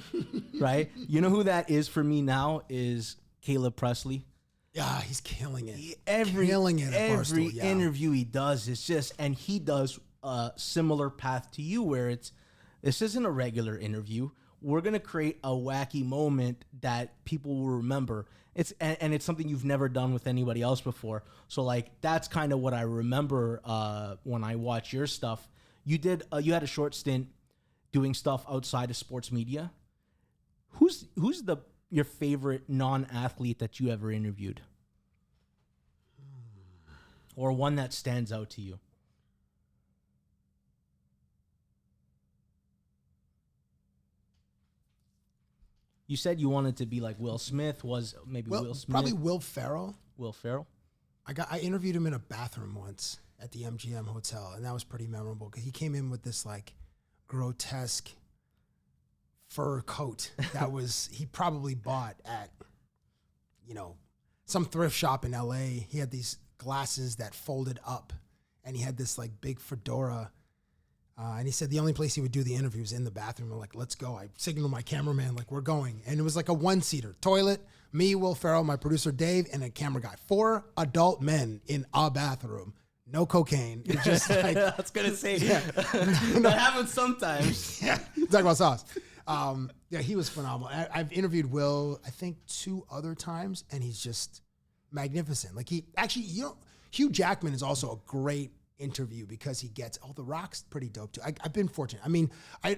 right? You know who that is for me now is Caleb Presley.
Yeah, he's killing it.
Every
Barstool,
interview he does is just, and he does a similar path to you, where this isn't a regular interview. We're gonna create a wacky moment that people will remember. It's something you've never done with anybody else before. So like that's kind of what I remember when I watch your stuff. You had a short stint doing stuff outside of sports media. Who's your favorite non-athlete that you ever interviewed? Or one that stands out to you? You said you wanted to be like Will Smith. Was maybe Will Smith?
Probably Will Ferrell.
Will Ferrell.
I interviewed him in a bathroom once at the MGM Hotel, and that was pretty memorable because he came in with this like grotesque fur coat that he probably bought at, some thrift shop in LA. He had these glasses that folded up, and he had this like big fedora. And he said the only place he would do the interview was in the bathroom. I'm like, let's go. I signaled my cameraman, like, we're going. And it was like a one-seater. Toilet, me, Will Ferrell, my producer Dave, and a camera guy. 4 adult men in a bathroom. No cocaine. It's just like...
I was going to say, that happens sometimes.
Yeah, talk about sauce. Yeah, he was phenomenal. I've interviewed Will, I think, 2 other times, and he's just magnificent. Like, Hugh Jackman is also a great interview because he gets, The Rock's pretty dope too. I've been fortunate. I mean, I've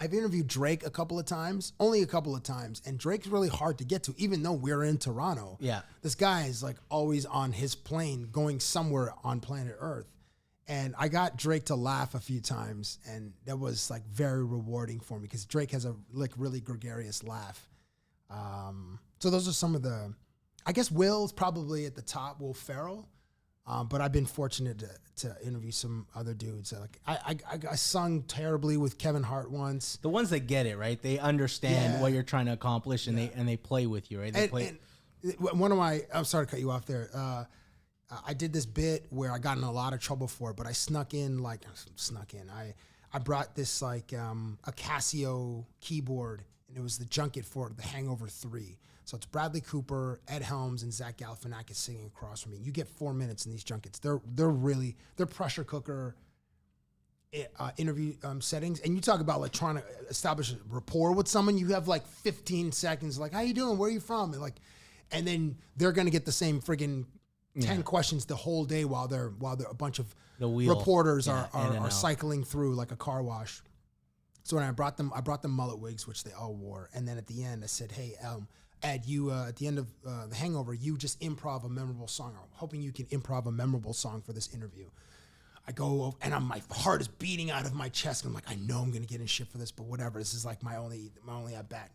interviewed Drake only a couple of times, and Drake's really hard to get to, even though we're in Toronto.
Yeah.
This guy is like always on his plane going somewhere on planet Earth. And I got Drake to laugh a few times, and that was like very rewarding for me because Drake has a like really gregarious laugh. So those are some of I guess Will's probably at the top, Will Ferrell. But I've been fortunate to interview some other dudes. Like I sung terribly with Kevin Hart once.
The ones that get it, right? They understand what you're trying to accomplish, and they play with you, right?
And one of my, I'm sorry to cut you off there. I did this bit where I got in a lot of trouble for it, but I snuck in. I brought this like a Casio keyboard, and it was the junket for The Hangover 3. So it's Bradley Cooper, Ed Helms, and Zach Galifianakis singing across from me. You get 4 minutes in these junkets. They're pressure cooker interview settings. And you talk about like trying to establish a rapport with someone. You have like 15 seconds, like, how you doing? Where are you from? And then they're gonna get the same friggin' 10 questions the whole day while they're a bunch of reporters are cycling through like a car wash. So when I brought them mullet wigs, which they all wore, and then at the end I said, hey, Ed, you at the end of The Hangover, you just improv a memorable song. I'm hoping you can improv a memorable song for this interview. I go over, and my heart is beating out of my chest. And I'm like, I know I'm gonna get in shit for this, but whatever. This is like my only at bat.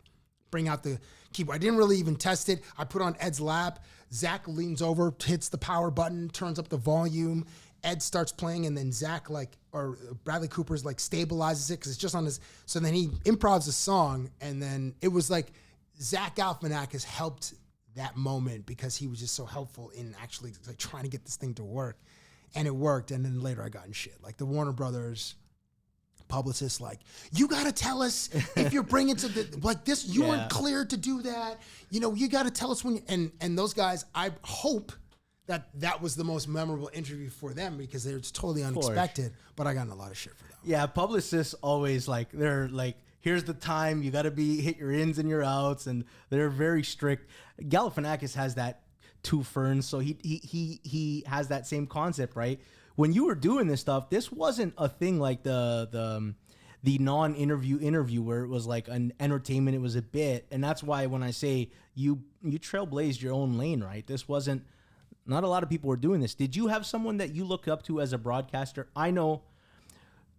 Bring out the keyboard. I didn't really even test it. I put it on Ed's lap. Zach leans over, hits the power button, turns up the volume. Ed starts playing, and then Zach or Bradley Cooper's like stabilizes it because it's just on his. So then he improvs a song, and then it was like Zach Galifianakis helped that moment because he was just so helpful in actually like trying to get this thing to work, and it worked. And then later I got in shit. Like the Warner Brothers publicist, like, you got to tell us if you're bringing to the like this. You weren't cleared to do that. You got to tell us when. And those guys, I hope that was the most memorable interview for them because they're just totally unexpected. But I got in a lot of shit for them.
Yeah, publicists always they're like, here's the time, you got to hit your ins and your outs, and they're very strict. Galifianakis has that two ferns, so he has that same concept, right? When you were doing this stuff, this wasn't a thing like the non-interview interview where it was like an entertainment, it was a bit, and that's why when I say you trailblazed your own lane, right? This wasn't, not a lot of people were doing this. Did you have someone that you look up to as a broadcaster? I know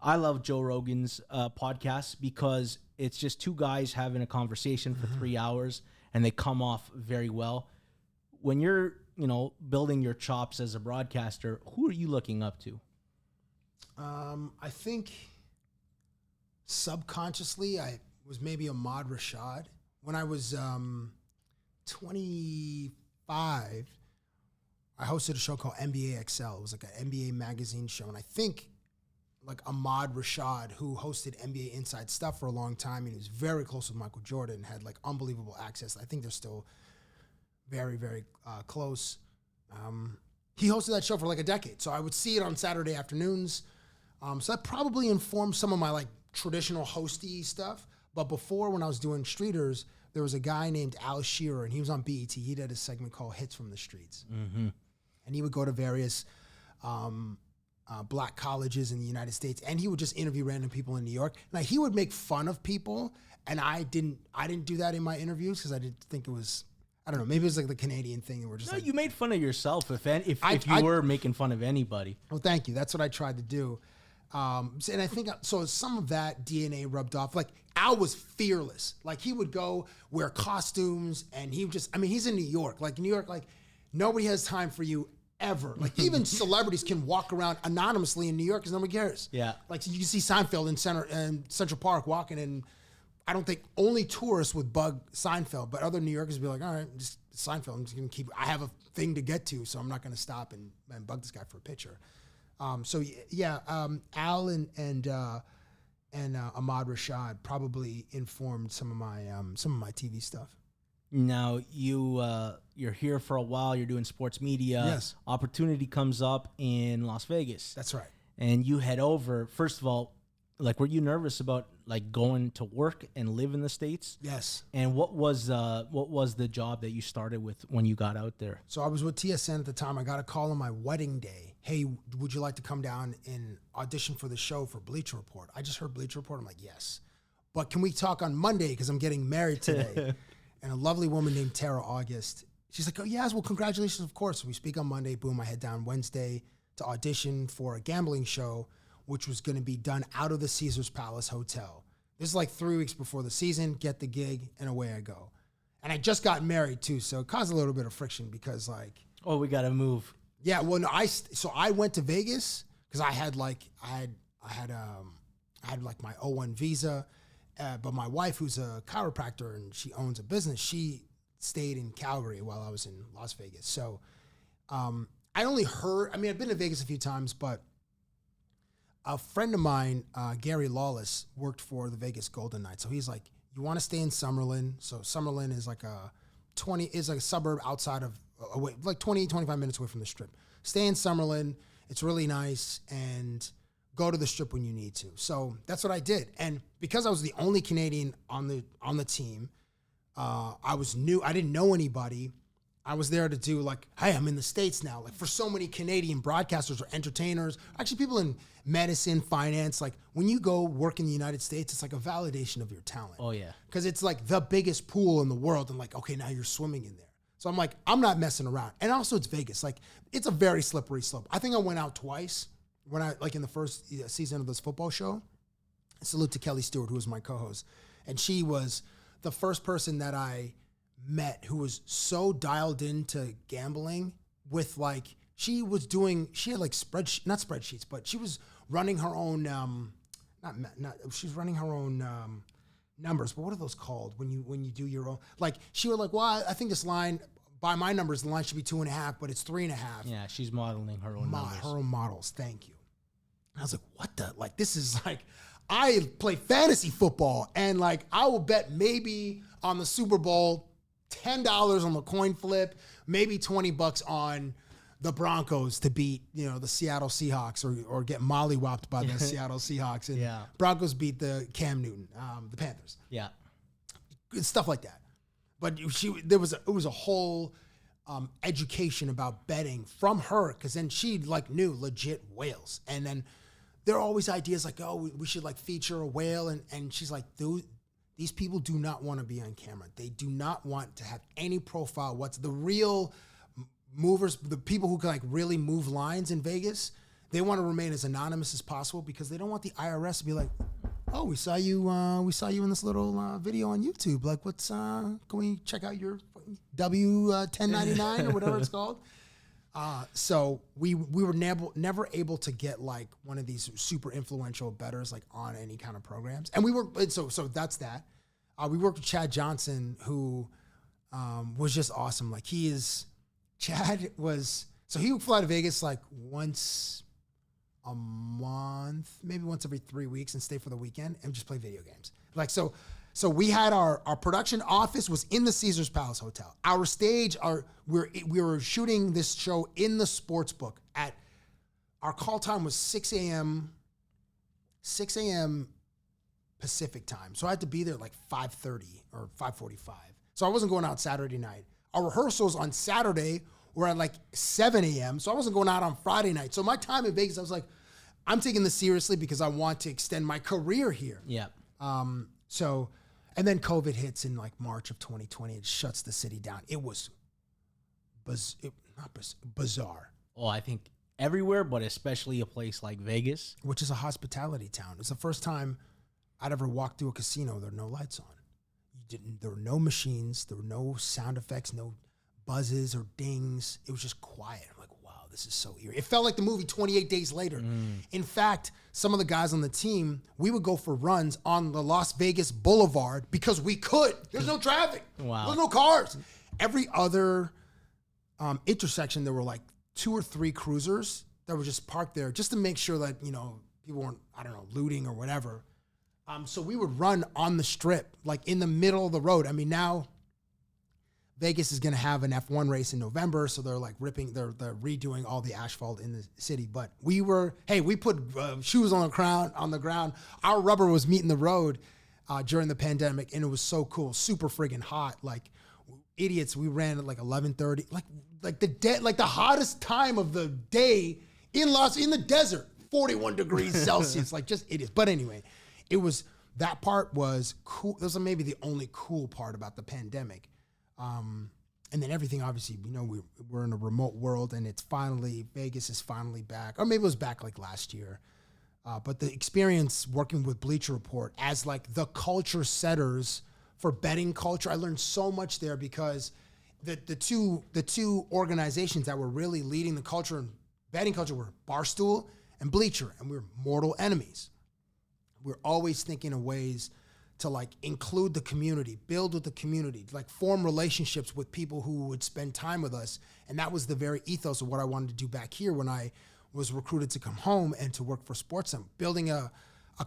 I love Joe Rogan's podcast because it's just two guys having a conversation for 3 hours and they come off very well. When you're, building your chops as a broadcaster, who are you looking up to?
I think subconsciously I was maybe Ahmad Rashad. When I was 25, I hosted a show called NBA XL. It was like an NBA magazine show. And I think like Ahmad Rashad, who hosted NBA Inside Stuff for a long time, and he was very close with Michael Jordan, had like unbelievable access. I think they're still very, very close. He hosted that show for like a decade. So I would see it on Saturday afternoons. So that probably informed some of my like traditional hosty stuff. But before, when I was doing Streeters, there was a guy named Al Shearer, and he was on BET. He did a segment called Hits from the Streets. Mm-hmm. And he would go to various black colleges in the United States, and he would just interview random people in New York. Like, he would make fun of people, and I didn't do that in my interviews because I didn't think it was, I don't know, maybe it was like the Canadian thing. And we're just
you made fun of yourself if you were making fun of anybody.
Well, thank you. That's what I tried to do. And I think so. Some of that DNA rubbed off. Like Al was fearless. Like he would go wear costumes, and he would just. I mean, he's in New York. Like New York, like nobody has time for you ever. Like even celebrities can walk around anonymously in New York because nobody cares.
Yeah.
Like you can see Seinfeld in Central Park walking, and I don't think only tourists would bug Seinfeld, but other New Yorkers would be like, all right, just Seinfeld. I'm just gonna keep. I have a thing to get to, so I'm not gonna stop and bug this guy for a picture. Al and Ahmad Rashad probably informed some of my TV stuff.
Now you're here for a while. You're doing sports media.
Yes.
Opportunity comes up in Las Vegas.
That's right.
And you head over. First of all, like, were you nervous about like going to work and live in the States?
Yes.
And what was the job that you started with when you got out there?
So I was with TSN at the time. I got a call on my wedding day. Hey, would you like to come down and audition for the show for Bleacher Report? I just heard Bleacher Report. I'm like, yes. But can we talk on Monday because I'm getting married today? And a lovely woman named Tara August. She's like, oh, yes, well, congratulations, of course. So we speak on Monday. Boom, I head down Wednesday to audition for a gambling show, which was going to be done out of the Caesars Palace Hotel. This is like 3 weeks before the season, get the gig, and away I go. And I just got married, too, so it caused a little bit of friction because, like...
Oh, we got to move.
Yeah, well, no, I went to Vegas because I had my O1 visa, but my wife, who's a chiropractor and she owns a business, she stayed in Calgary while I was in Las Vegas. So I only heard, I mean, I've been to Vegas a few times, but a friend of mine, Gary Lawless, worked for the Vegas Golden Knights. So he's like, you want to stay in Summerlin. So Summerlin is like a suburb outside of, away, like 20, 25 minutes away from the Strip. Stay in Summerlin. It's really nice. And go to the Strip when you need to. So that's what I did. And because I was the only Canadian on the team, I was new. I didn't know anybody. I was there to do like, hey, I'm in the States now. Like for so many Canadian broadcasters or entertainers, actually people in medicine, finance, like when you go work in the United States, it's like a validation of your talent.
Oh, yeah.
Because it's like the biggest pool in the world. And like, okay, now you're swimming in there. So I'm like, I'm not messing around. And also it's Vegas. Like it's a very slippery slope. I think I went out twice when I, like in the first season of this football show. Salute to Kelly Stewart, who was my co-host. And she was the first person that I met who was so dialed into gambling with like, she had like not spreadsheets, but she was running her own, she's running her own numbers, but what are those called when you do your own, like she was like, well, I think this line, by my numbers, the line should be 2.5, but it's 3.5.
Yeah, she's modeling her own numbers.
Her own models, thank you. And I was like, what the, like this is like, I play fantasy football and like I will bet maybe on the Super Bowl $10 on the coin flip, maybe $20 on the Broncos to beat, the Seattle Seahawks or get mollywopped by the Seattle Seahawks. And
yeah.
Broncos beat the Cam Newton, the Panthers.
Yeah.
Stuff like that. But it was a whole education about betting from her because then she like knew legit whales. And then there are always ideas like, oh, we should like feature a whale. And she's like, these people do not want to be on camera. They do not want to have any profile. What's the real movers, the people who can like really move lines in Vegas, they want to remain as anonymous as possible because they don't want the IRS to be like, oh, we saw you in this little video on YouTube. Like, can we check out your W-1099 or whatever it's called? So we were never able to get like one of these super influential bettors like on any kind of programs. And we were, so that's that. We worked with Chad Johnson, who was just awesome. Like he would fly to Vegas like once a month, maybe once every 3 weeks and stay for the weekend and just play video games. Like, so we had our production office was in the Caesars Palace Hotel. Our stage, we were shooting this show in the sports book at, our call time was 6 a.m. Pacific time. So I had to be there like 5:30 or 5:45. So I wasn't going out Saturday night. Our rehearsals on Saturday were at like 7 a.m. So I wasn't going out on Friday night. So my time in Vegas, I was like, I'm taking this seriously because I want to extend my career here.
Yeah.
And then COVID hits in like March of 2020. It shuts the city down. It was bizarre.
Oh, I think everywhere, but especially a place like Vegas.
Which is a hospitality town. It's the first time I'd ever walked through a casino. There were no lights on. There were no machines. There were no sound effects, no buzzes or dings. It was just quiet. I'm like, wow, this is so eerie. It felt like the movie 28 Days Later. In fact, some of the guys on the team, we would go for runs on the Las Vegas Boulevard because we could. There's no traffic.
Wow.
There's no cars. Every other intersection, there were like 2 or 3 cruisers that were just parked there just to make sure that, people weren't, looting or whatever. So we would run on the strip, like in the middle of the road. I mean, now Vegas is going to have an F1 race in November, so they're like they're redoing all the asphalt in the city. But we put shoes on the ground. Our rubber was meeting the road during the pandemic, and it was so cool, super friggin' hot. Like idiots, we ran at like 11:30, like the hottest time of the day in the desert, 41 degrees Celsius, like just idiots. But anyway. That part was cool. That was maybe the only cool part about the pandemic. And then everything, obviously, we're in a remote world and Vegas is finally back. Or maybe it was back like last year. But the experience working with Bleacher Report as like the culture setters for betting culture, I learned so much there because the two organizations that were really leading the culture and betting culture were Barstool and Bleacher, and we were mortal enemies. We're always thinking of ways to like include the community, build with the community, like form relationships with people who would spend time with us. And that was the very ethos of what I wanted to do back here when I was recruited to come home and to work for SportsNet. Building a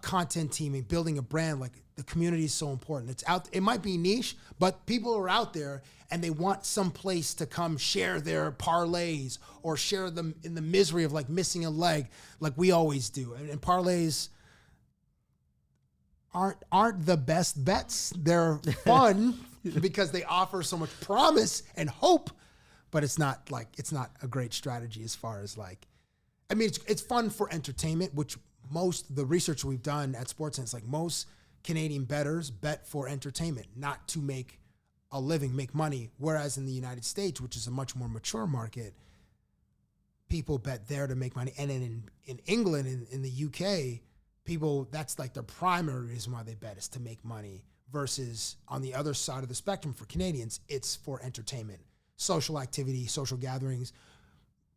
content team and building a brand, like the community is so important. It might be niche, but people are out there and they want some place to come share their parlays or share them in the misery of like missing a leg like we always do. And parlays aren't the best bets. They're fun because they offer so much promise and hope, but it's not a great strategy as far as like, I mean, it's fun for entertainment, which the research we've done at Sportsnet, it's like most Canadian bettors bet for entertainment, not to make a living, make money. Whereas in the United States, which is a much more mature market, people bet there to make money. And then in England, in the UK, people, that's like their primary reason why they bet is to make money, versus on the other side of the spectrum for Canadians, it's for entertainment, social activity, social gatherings,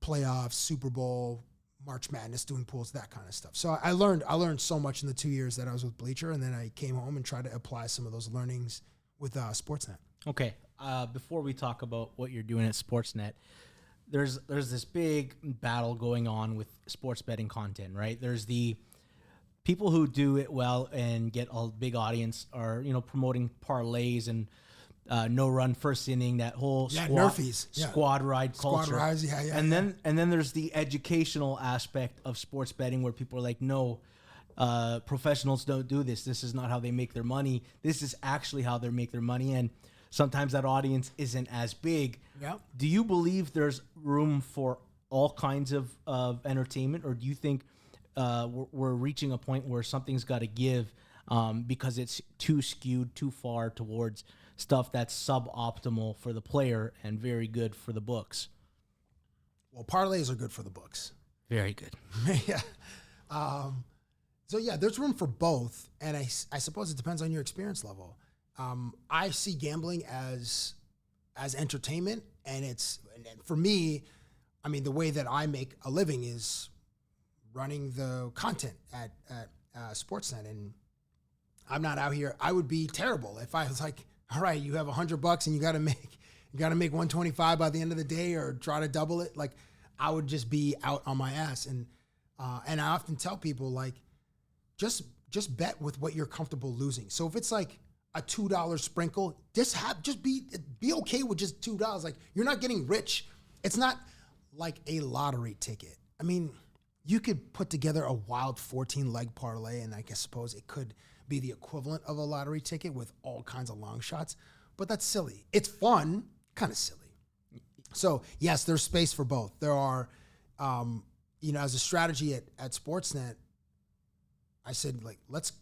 playoffs, Super Bowl, March Madness, doing pools, that kind of stuff. So I learned so much in the 2 years that I was with Bleacher, and then I came home and tried to apply some of those learnings with Sportsnet.
Okay, before we talk about what you're doing at Sportsnet, there's this big battle going on with sports betting content, right? There's the people who do it well and get a big audience are, promoting parlays and no run first inning, that whole squad ride culture.
Squad rides, yeah.
And then there's the educational aspect of sports betting where people are like, no, professionals don't do this. This is not how they make their money. This is actually how they make their money. And sometimes that audience isn't as big.
Yep.
Do you believe there's room for all kinds of entertainment, or do you think we're reaching a point where something's got to give because it's too skewed too far towards stuff that's suboptimal for the player and very good for the books?
Well, parlays are good for the books.
Very good.
Yeah. So yeah, there's room for both, and I suppose it depends on your experience level. I see gambling as entertainment, and for me, I mean, the way that I make a living is running the content at Sportsnet, and I'm not out here. I would be terrible if I was like, all right, you have $100 and you got to make 125 by the end of the day, or try to double it. Like, I would just be out on my ass. And I often tell people, like, just bet with what you're comfortable losing. So if it's like a $2 sprinkle, just be okay with just $2. Like, you're not getting rich. It's not like a lottery ticket. I mean, you could put together a wild 14-leg parlay, and I suppose it could be the equivalent of a lottery ticket with all kinds of long shots, but that's silly. It's fun, kind of silly. So yes, there's space for both. There are, as a strategy at Sportsnet, I said, like, let's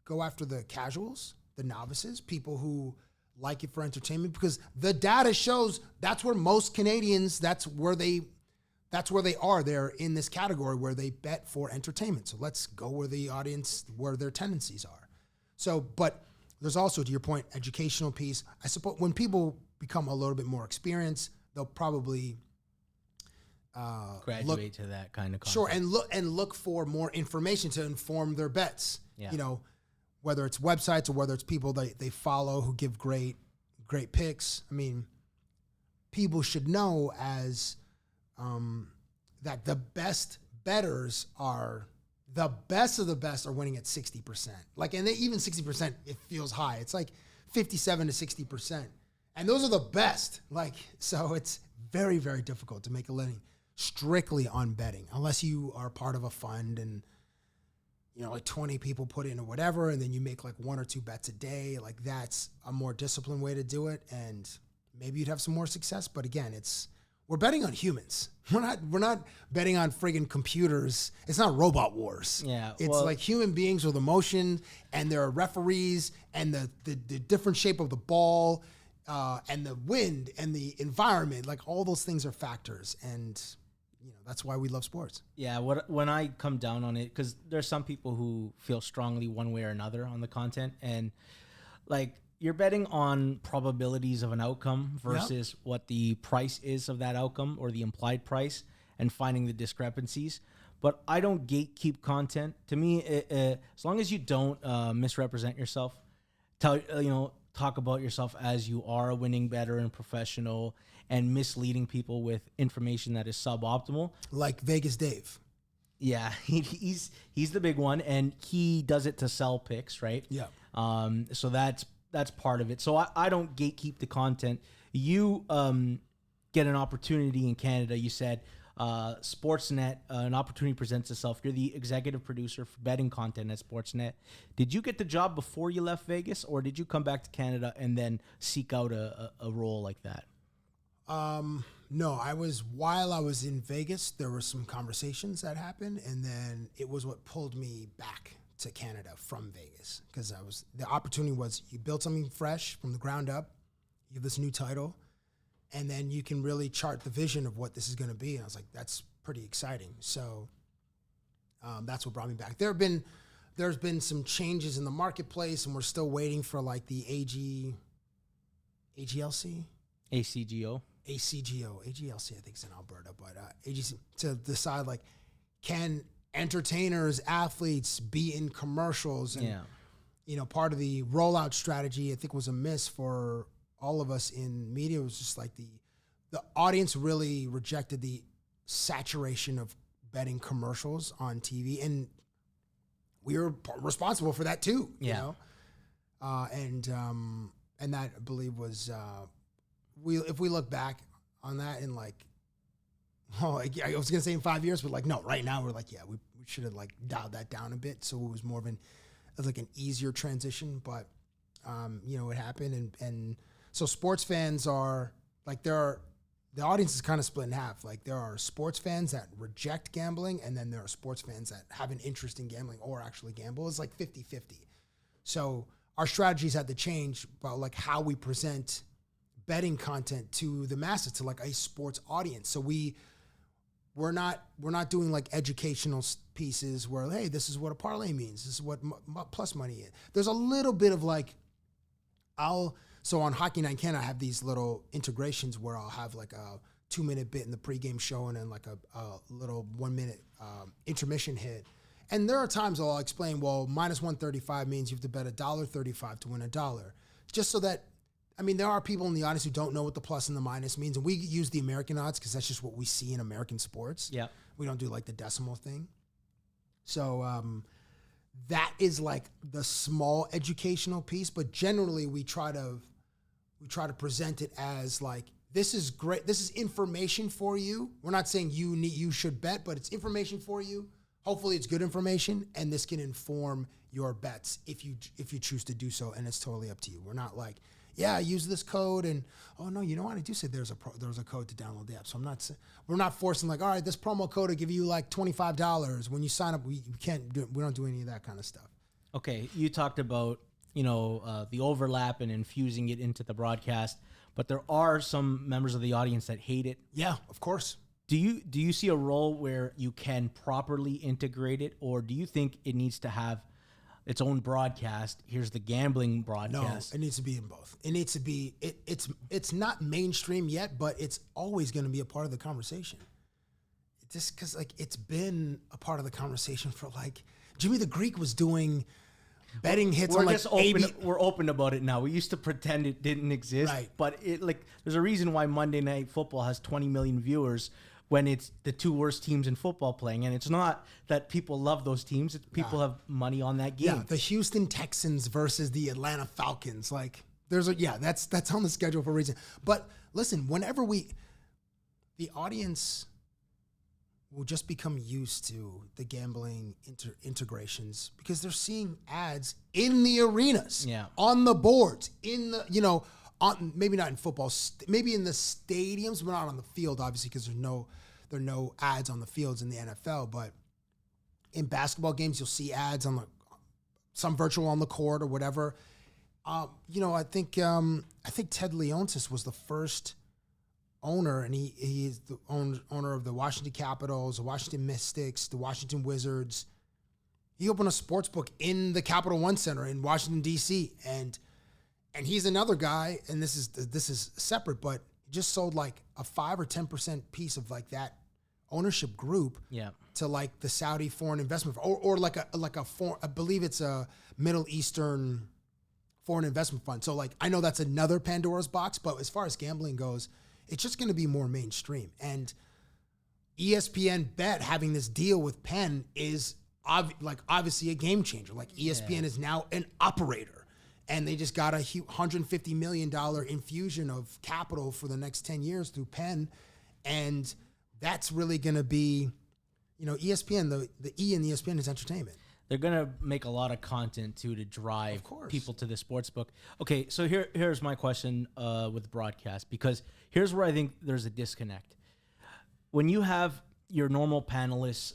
go after the casuals, the novices, people who like it for entertainment, because the data shows that's where most Canadians, that's that's where they are. They're in this category where they bet for entertainment. So let's go where the audience, where their tendencies are. So, but there's also, to your point, educational piece. I suppose when people become a little bit more experienced, they'll probably
graduate to that kind of content.
Sure, and look for more information to inform their bets.
Yeah.
You know, whether it's websites or whether it's people that they follow who give great picks. I mean, people should know as that the best bettors are the best of the best are winning at 60%. Like, and even 60%, it feels high. It's like 57 to 60%. And those are the best. Like, so it's very, very difficult to make a living strictly on betting, unless you are part of a fund and, you know, like 20 people put in or whatever, and then you make like 1 or 2 bets a day. Like, that's a more disciplined way to do it. And maybe you'd have some more success. But again, we're betting on humans. We're not betting on friggin' computers. It's not Robot Wars.
Yeah,
it's like human beings with emotion, and there are referees, and the different shape of the ball, and the wind and the environment. Like, all those things are factors, and you know that's why we love sports.
Yeah, when I come down on it, because there's some people who feel strongly one way or another on the content, and like, you're betting on probabilities of an outcome versus what the price is of that outcome or the implied price, and finding the discrepancies. But I don't gatekeep content. To me, as long as you don't misrepresent yourself, talk about yourself as you are a winning bettor and professional, and misleading people with information that is suboptimal.
Like Vegas Dave.
Yeah, he's the big one, and he does it to sell picks, right?
Yeah.
So that's part of it. So I don't gatekeep the content. You get an opportunity in Canada. You said Sportsnet, an opportunity presents itself. You're the executive producer for betting content at Sportsnet. Did you get the job before you left Vegas, or did you come back to Canada and then seek out a role like that?
No, while I was in Vegas, there were some conversations that happened, and then it was what pulled me back to Canada from Vegas, because the opportunity was, you build something fresh from the ground up, you have this new title, and then you can really chart the vision of what this is going to be. And I was like, that's pretty exciting. So that's what brought me back. There's been some changes in the marketplace, and we're still waiting for like the AGLC?
ACGO,
AGLC, I think it's in Alberta, but AGC, to decide, like, can entertainers, athletes be in commercials? And, you know, part of the rollout strategy, I think, was a miss for all of us in media. It was just like the audience really rejected the saturation of betting commercials on TV, and we were responsible for that too. You know, and that, I believe, was if we look back on that in like, I was gonna say in 5 years, but like, no, right now we're like, we should have like dialed that down a bit, so it was more of an easier transition. But you know, it happened, and so sports fans are like, the audience is kind of split in half. Like, there are sports fans that reject gambling, and then there are sports fans that have an interest in gambling or actually gamble. It's like 50-50. So our strategies had to change about like how we present betting content to the masses, to like a sports audience. So we're not doing like educational pieces where, hey, this is what a parlay means, this is what plus money is. There's a little bit of like, so on Hockey Night in Canada, I have these little integrations where I'll have like a 2-minute bit in the pregame show, and then like a little 1-minute intermission hit. And there are times I'll explain, well, -135 means you have to bet $1.35 to win $1, just so that, I mean, there are people in the audience who don't know what the plus and the minus means, and we use the American odds because that's just what we see in American sports. Yeah, we don't do like the decimal thing. So that is like the small educational piece, but generally we try to present it as like, this is great, this is information for you. We're not saying you should bet, but it's information for you. Hopefully it's good information, and this can inform your bets if you choose to do so, and it's totally up to you. We're not like, use this code, and oh no, you know what? I do say there's a code to download the app. So we're not forcing like, all right, this promo code will give you like $25 when you sign up. We don't do any of that kind of stuff.
Okay, you talked about the overlap and infusing it into the broadcast, but there are some members of the audience that hate it.
Yeah, of course.
Do you see a role where you can properly integrate it, or do you think it needs to have its own broadcast? Here's the gambling broadcast.
No, it needs to be in both. It needs to be. It's not mainstream yet, but it's always going to be a part of the conversation. Just because like it's been a part of the conversation for like Jimmy the Greek was doing betting hits on like
we're open about it now. We used to pretend it didn't exist,
right?
But it like there's a reason why Monday Night Football has 20 million viewers when it's the two worst teams in football playing, and it's not that people love those teams; it's people have money on that game.
Yeah, the Houston Texans versus the Atlanta Falcons. Like that's on the schedule for a reason. But listen, whenever the audience will just become used to the gambling integrations because they're seeing ads in the arenas, on the boards, in the, on, maybe not in football, maybe in the stadiums, but not on the field, obviously, because there are no ads on the fields in the NFL. But in basketball games, you'll see ads on some virtual on the court or whatever. I think Ted Leonsis was the first owner, and he is the owner of the Washington Capitals, the Washington Mystics, the Washington Wizards. He opened a sports book in the Capital One Center in Washington, D.C., and he's another guy, and this is separate, but he just sold like a 5 or 10% piece of like that ownership group to like the Saudi foreign investment or like a foreign, I believe it's a Middle Eastern foreign investment fund. So like I know that's another Pandora's box, but as far as gambling goes, it's just going to be more mainstream. And ESPN Bet having this deal with Penn is obviously a game changer. Like ESPN is now an operator, and they just got a $150 million infusion of capital for the next 10 years through Penn. And that's really going to be, ESPN, the E in ESPN is entertainment.
They're going to make a lot of content, too, to drive people to the sports book. Okay, so here's my question with broadcast, because here's where I think there's a disconnect. When you have your normal panelists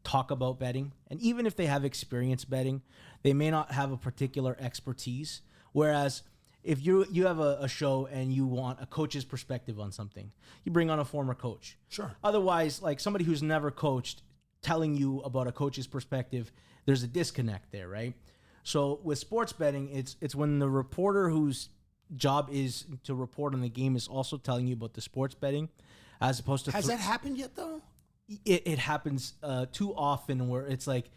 talk about betting, and even if they have experience betting, they may not have a particular expertise. Whereas if you have a show and you want a coach's perspective on something, you bring on a former coach.
Sure.
Otherwise, like somebody who's never coached telling you about a coach's perspective, there's a disconnect there, right? So with sports betting, it's when the reporter whose job is to report on the game is also telling you about the sports betting, as opposed to...
Has that happened yet, though?
It happens too often where it's like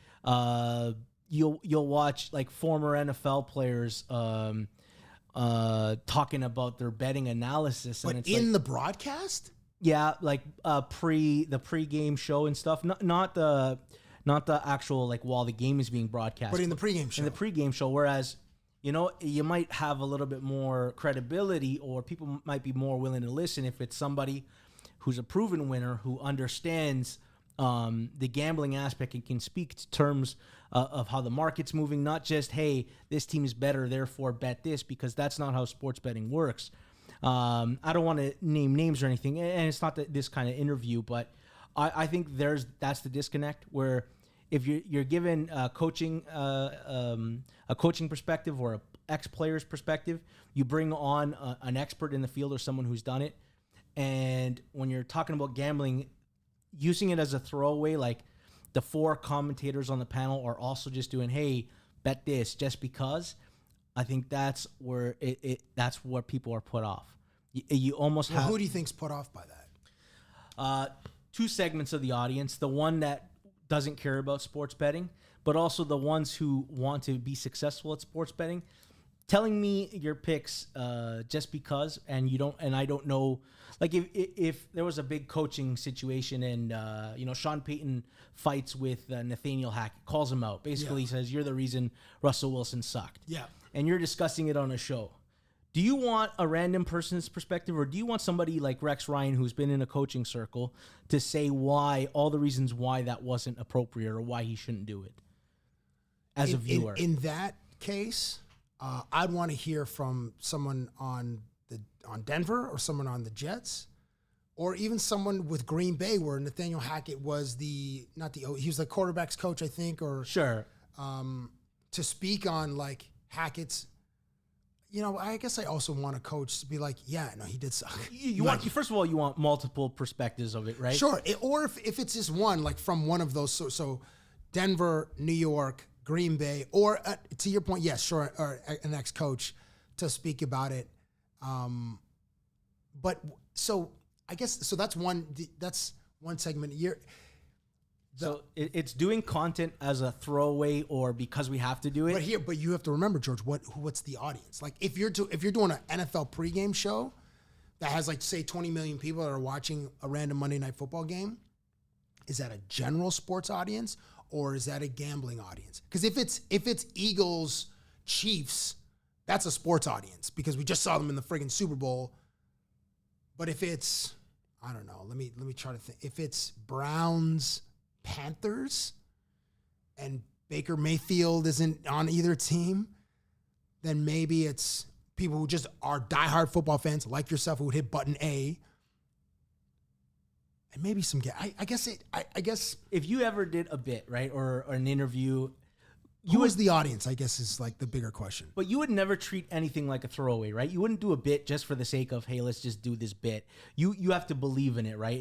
you'll watch like former NFL players talking about their betting analysis.
But
and it's
in the broadcast?
Yeah, like the pregame show and stuff. Not the actual like while the game is being broadcast.
But in the pregame show.
In the pregame show, whereas you might have a little bit more credibility, or people might be more willing to listen if it's somebody who's a proven winner who understands the gambling aspect and can speak to terms of how the market's moving, not just, hey, this team is better, therefore bet this, because that's not how sports betting works. I don't want to name names or anything, and it's not this kind of interview, but I think that's the disconnect, where if you're given a coaching perspective or a ex-player's perspective, you bring on an expert in the field or someone who's done it. And when you're talking about gambling, using it as a throwaway, like the 4 commentators on the panel are also just doing, hey, bet this just because, I think that's where that's where people are put off. You almost have...
Who do you think's put off by that?
2 segments of the audience. The one that doesn't care about sports betting, but also the ones who want to be successful at sports betting. Telling me your picks just because, and I don't know, like if there was a big coaching situation and Sean Payton fights with Nathaniel Hackett, calls him out, basically says you're the reason Russell Wilson sucked.
Yeah.
And you're discussing it on a show. Do you want a random person's perspective, or do you want somebody like Rex Ryan, who's been in a coaching circle, to say all the reasons why that wasn't appropriate or why he shouldn't do it as a viewer?
In that case, I'd want to hear from someone on Denver, or someone on the Jets, or even someone with Green Bay, where Nathaniel Hackett was he was the quarterback's coach, I think, or
sure.
To speak on like Hackett's, I guess I also want a coach to be like, yeah, no, he did suck.
You want, first of all, you want multiple perspectives of it, right?
Sure. Or if it's just one, like from one of those, so Denver, New York, Green Bay, or to your point, yes, sure, or an ex-coach to speak about it. But so I guess, so that's one segment a year.
So it's doing content as a throwaway or because we have to do it.
But you have to remember, George, what's the audience? Like if you're doing an NFL pregame show that has like say 20 million people that are watching a random Monday Night Football game, is that a general sports audience or is that a gambling audience? Because if it's Eagles Chiefs, that's a sports audience because we just saw them in the friggin' Super Bowl. But if it's, I don't know, let me try to think. If it's Browns Panthers and Baker Mayfield isn't on either team, then maybe it's people who just are diehard football fans like yourself who would hit button A. And maybe some I guess
if you ever did a bit, right, or an interview,
who is the audience, I guess, is like the bigger question.
But you would never treat anything like a throwaway, right? You wouldn't do a bit just for the sake of, hey, let's just do this bit. You have to believe in it, right?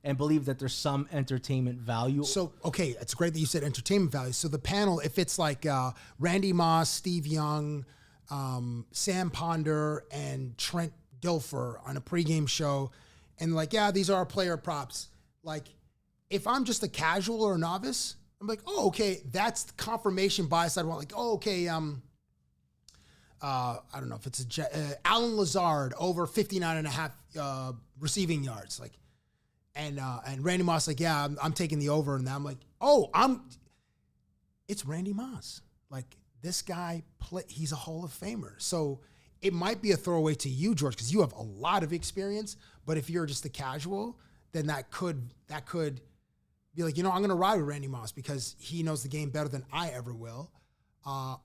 And believe that there's some entertainment value.
So, okay, it's great that you said entertainment value. So the panel, if it's like Randy Moss, Steve Young, Sam Ponder, and Trent Dilfer on a pregame show, and like, yeah, these are our player props. Like, if I'm just a casual or a novice, I'm like, oh, okay, that's confirmation bias. I'd want like, oh, okay, I don't know if it's Alan Lazard over 59 and a half receiving yards. Like, and Randy Moss, like, yeah, I'm taking the over. And I'm like, oh, it's Randy Moss. Like, this guy, he's a Hall of Famer. So it might be a throwaway to you, George, because you have a lot of experience. But if you're just a casual, then that could be like, I'm going to ride with Randy Moss because he knows the game better than I ever will.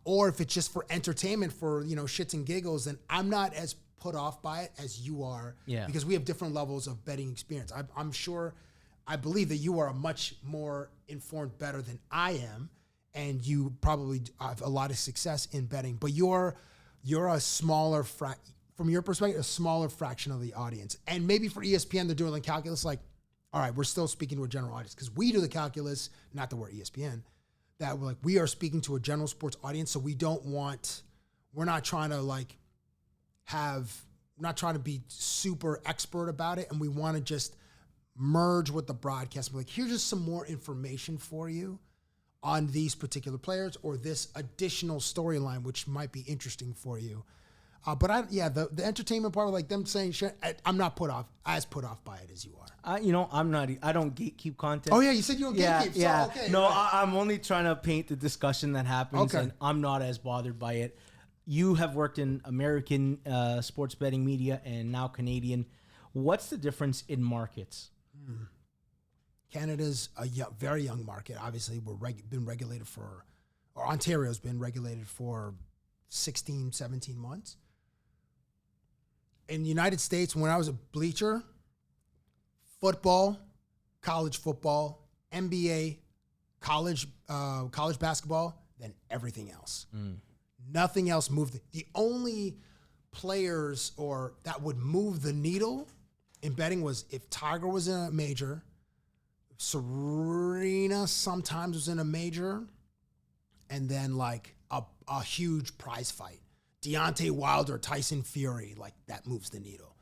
Or if it's just for entertainment, for, shits and giggles, then I'm not as put off by it as you are.
Yeah. Because
we have different levels of betting experience. I believe that you are a much more informed better than I am. And you probably have a lot of success in betting. But you're a smaller, from your perspective, a smaller fraction of the audience. And maybe for ESPN, they're doing like calculus, like, all right, we're still speaking to a general audience because we do the calculus, not that we're ESPN, that we are speaking to a general sports audience. So we're not trying to not trying to be super expert about it. And we want to just merge with the broadcast. Like, here's just some more information for you on these particular players or this additional storyline, which might be interesting for you. But the entertainment part, like them saying shit, I'm not put off by it as you are.
I'm not. I don't gatekeep content.
Oh yeah, you said you don't gatekeep.
Yeah.
So, okay,
no,
right.
I'm only trying to paint the discussion that happens,
okay.
And I'm not as bothered by it. You have worked in American sports betting media and now Canadian. What's the difference in markets?
Canada's a very young market. Obviously, been regulated or Ontario's been regulated for 16, 17 months. In the United States, when I was a Bleacher, football, college football, NBA, college basketball, then everything else. Nothing else moved. The only players that would move the needle in betting was if Tiger was in a major, Serena sometimes was in a major, and then like a huge prize fight. Deontay Wilder, Tyson Fury, like that moves the needle,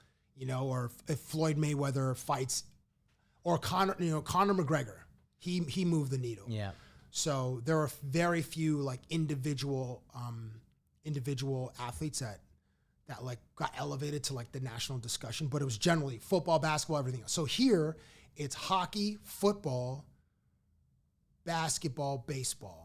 or if Floyd Mayweather fights, or Conor McGregor, he moved the needle.
Yeah.
So there are very few like individual athletes that like got elevated to like the national discussion, but it was generally football, basketball, everything else. So here it's hockey, football, basketball, baseball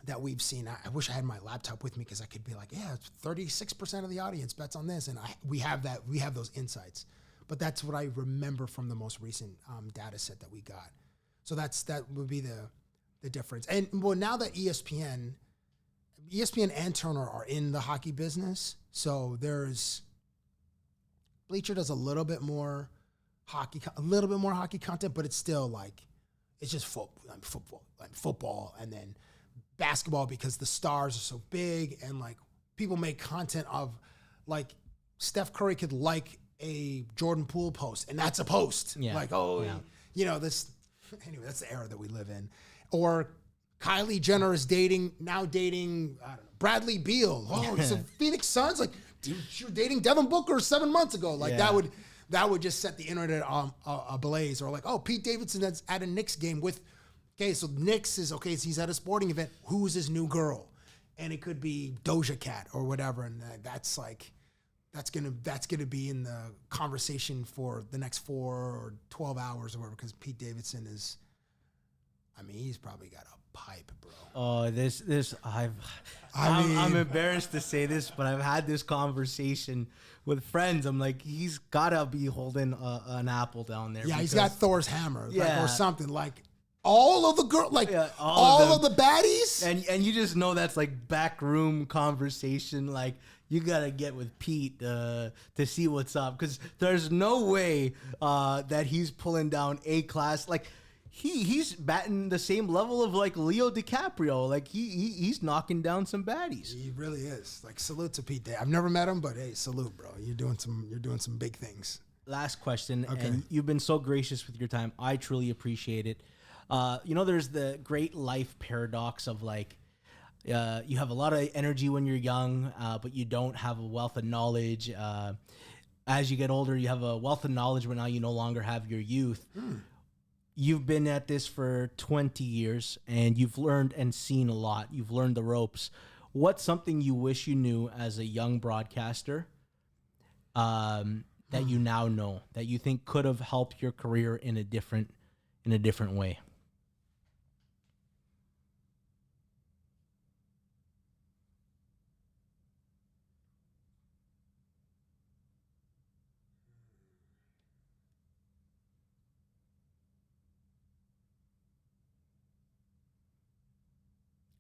that we've seen. I wish I had my laptop with me because I could be like, yeah, 36% of the audience bets on this. And we have those insights. But that's what I remember from the most recent data set that we got. So that would be the difference. And well, now that ESPN and Turner are in the hockey business, so Bleacher does a little bit more hockey content, but it's still like, it's just football, and then basketball because the stars are so big and like people make content of like Steph Curry could like a Jordan Poole post, and that's a post.
Yeah.
Like, this. Anyway, that's the era that we live in. Or Kylie Jenner is dating I don't know, Bradley Beal. Oh, he's a Phoenix Suns. Like, dude, she was dating Devin Booker 7 months ago. Like that would just set the internet ablaze. Or like, oh, Pete Davidson that's at a Knicks game with. Okay, so Knicks is okay. So he's at a sporting event. Who's his new girl? And it could be Doja Cat or whatever. And that's gonna be in the conversation for the next 4 or 12 hours or whatever. Because Pete Davidson he's probably got a pipe, bro.
Oh, I'm embarrassed to say this, but I've had this conversation with friends. I'm like, he's gotta be holding an apple down there.
Yeah, he's got Thor's hammer, or something like. All of the girls, all of the baddies,
and you just know that's like backroom conversation. Like you gotta get with Pete to see what's up, because there's no way that he's pulling down A-class. Like he's batting the same level of like Leo DiCaprio. Like he's knocking down some baddies.
He really is. Like salute to Pete. I've never met him, but hey, salute, bro. You're doing some big things.
Last question, and you've been so gracious with your time. I truly appreciate it. There's the great life paradox of like, you have a lot of energy when you're young, but you don't have a wealth of knowledge. As you get older, you have a wealth of knowledge, but now you no longer have your youth. You've been at this for 20 years and you've learned and seen a lot. You've learned the ropes. What's something you wish you knew as a young broadcaster, that you now know, that you think could have helped your career in a different way?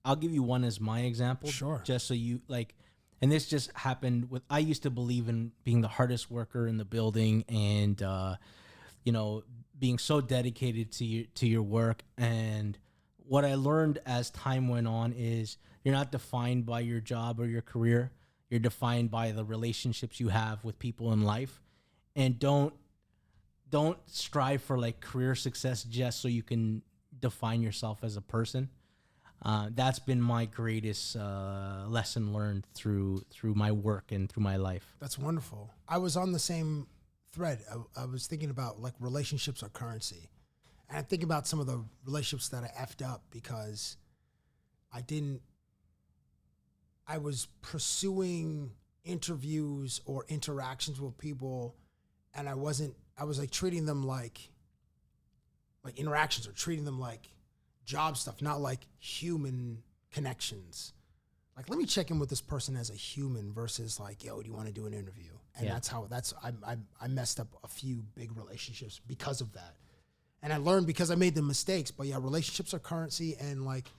I'll give you one as my example.
Sure.
Just so you like, and this just happened with, I used to believe in being the hardest worker in the building and, being so dedicated to your work. And what I learned as time went on is you're not defined by your job or your career. You're defined by the relationships you have with people in life. And don't strive for like career success just so you can define yourself as a person. That's been my greatest lesson learned through my work and through my life.
That's wonderful. I was on the same thread. I was thinking about like relationships are currency. And I think about some of the relationships that I effed up because I was pursuing interviews or interactions with people, and I was like treating them like interactions, or treating them like job stuff, not like human connections. Like, let me check in with this person as a human versus like, yo, do you want to do an interview? And I messed up a few big relationships because of that. And I learned because I made the mistakes. But yeah, relationships are currency, and like,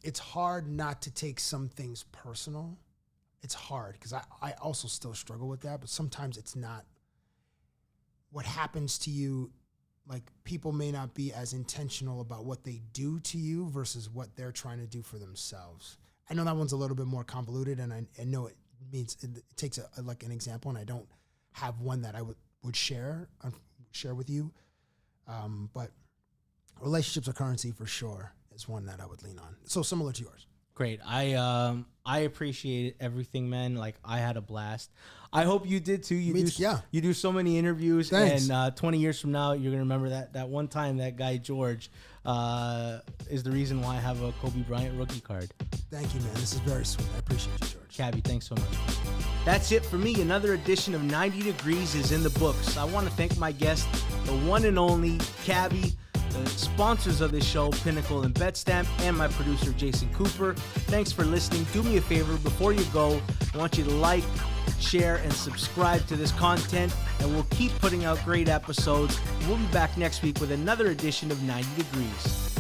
it's hard not to take some things personal. It's hard because I also still struggle with that, but sometimes it's not what happens to you. Like, people may not be as intentional about what they do to you versus what they're trying to do for themselves. I know that one's a little bit more convoluted, and I know it takes an example, and I don't have one that I would share with you. But relationships are currency for sure is one that I would lean on. So similar to yours.
Great. I appreciate everything, man. Like, I had a blast. I hope you did too. You do so many interviews. Thanks. And 20 years from now, you're gonna remember that one time that guy George is the reason why I have a Kobe Bryant rookie card.
Thank you, man. This is very sweet. I appreciate you, George.
Cabbie, thanks so much. That's it for me. Another edition of 90 Degrees is in the books. I want to thank my guest, the one and only Cabbie, the sponsors of this show, Pinnacle and BetStamp, and my producer, Jason Cooper. Thanks for listening. Do me a favor before you go. I want you to like, share, and subscribe to this content, and we'll keep putting out great episodes. We'll be back next week with another edition of 90 Degrees.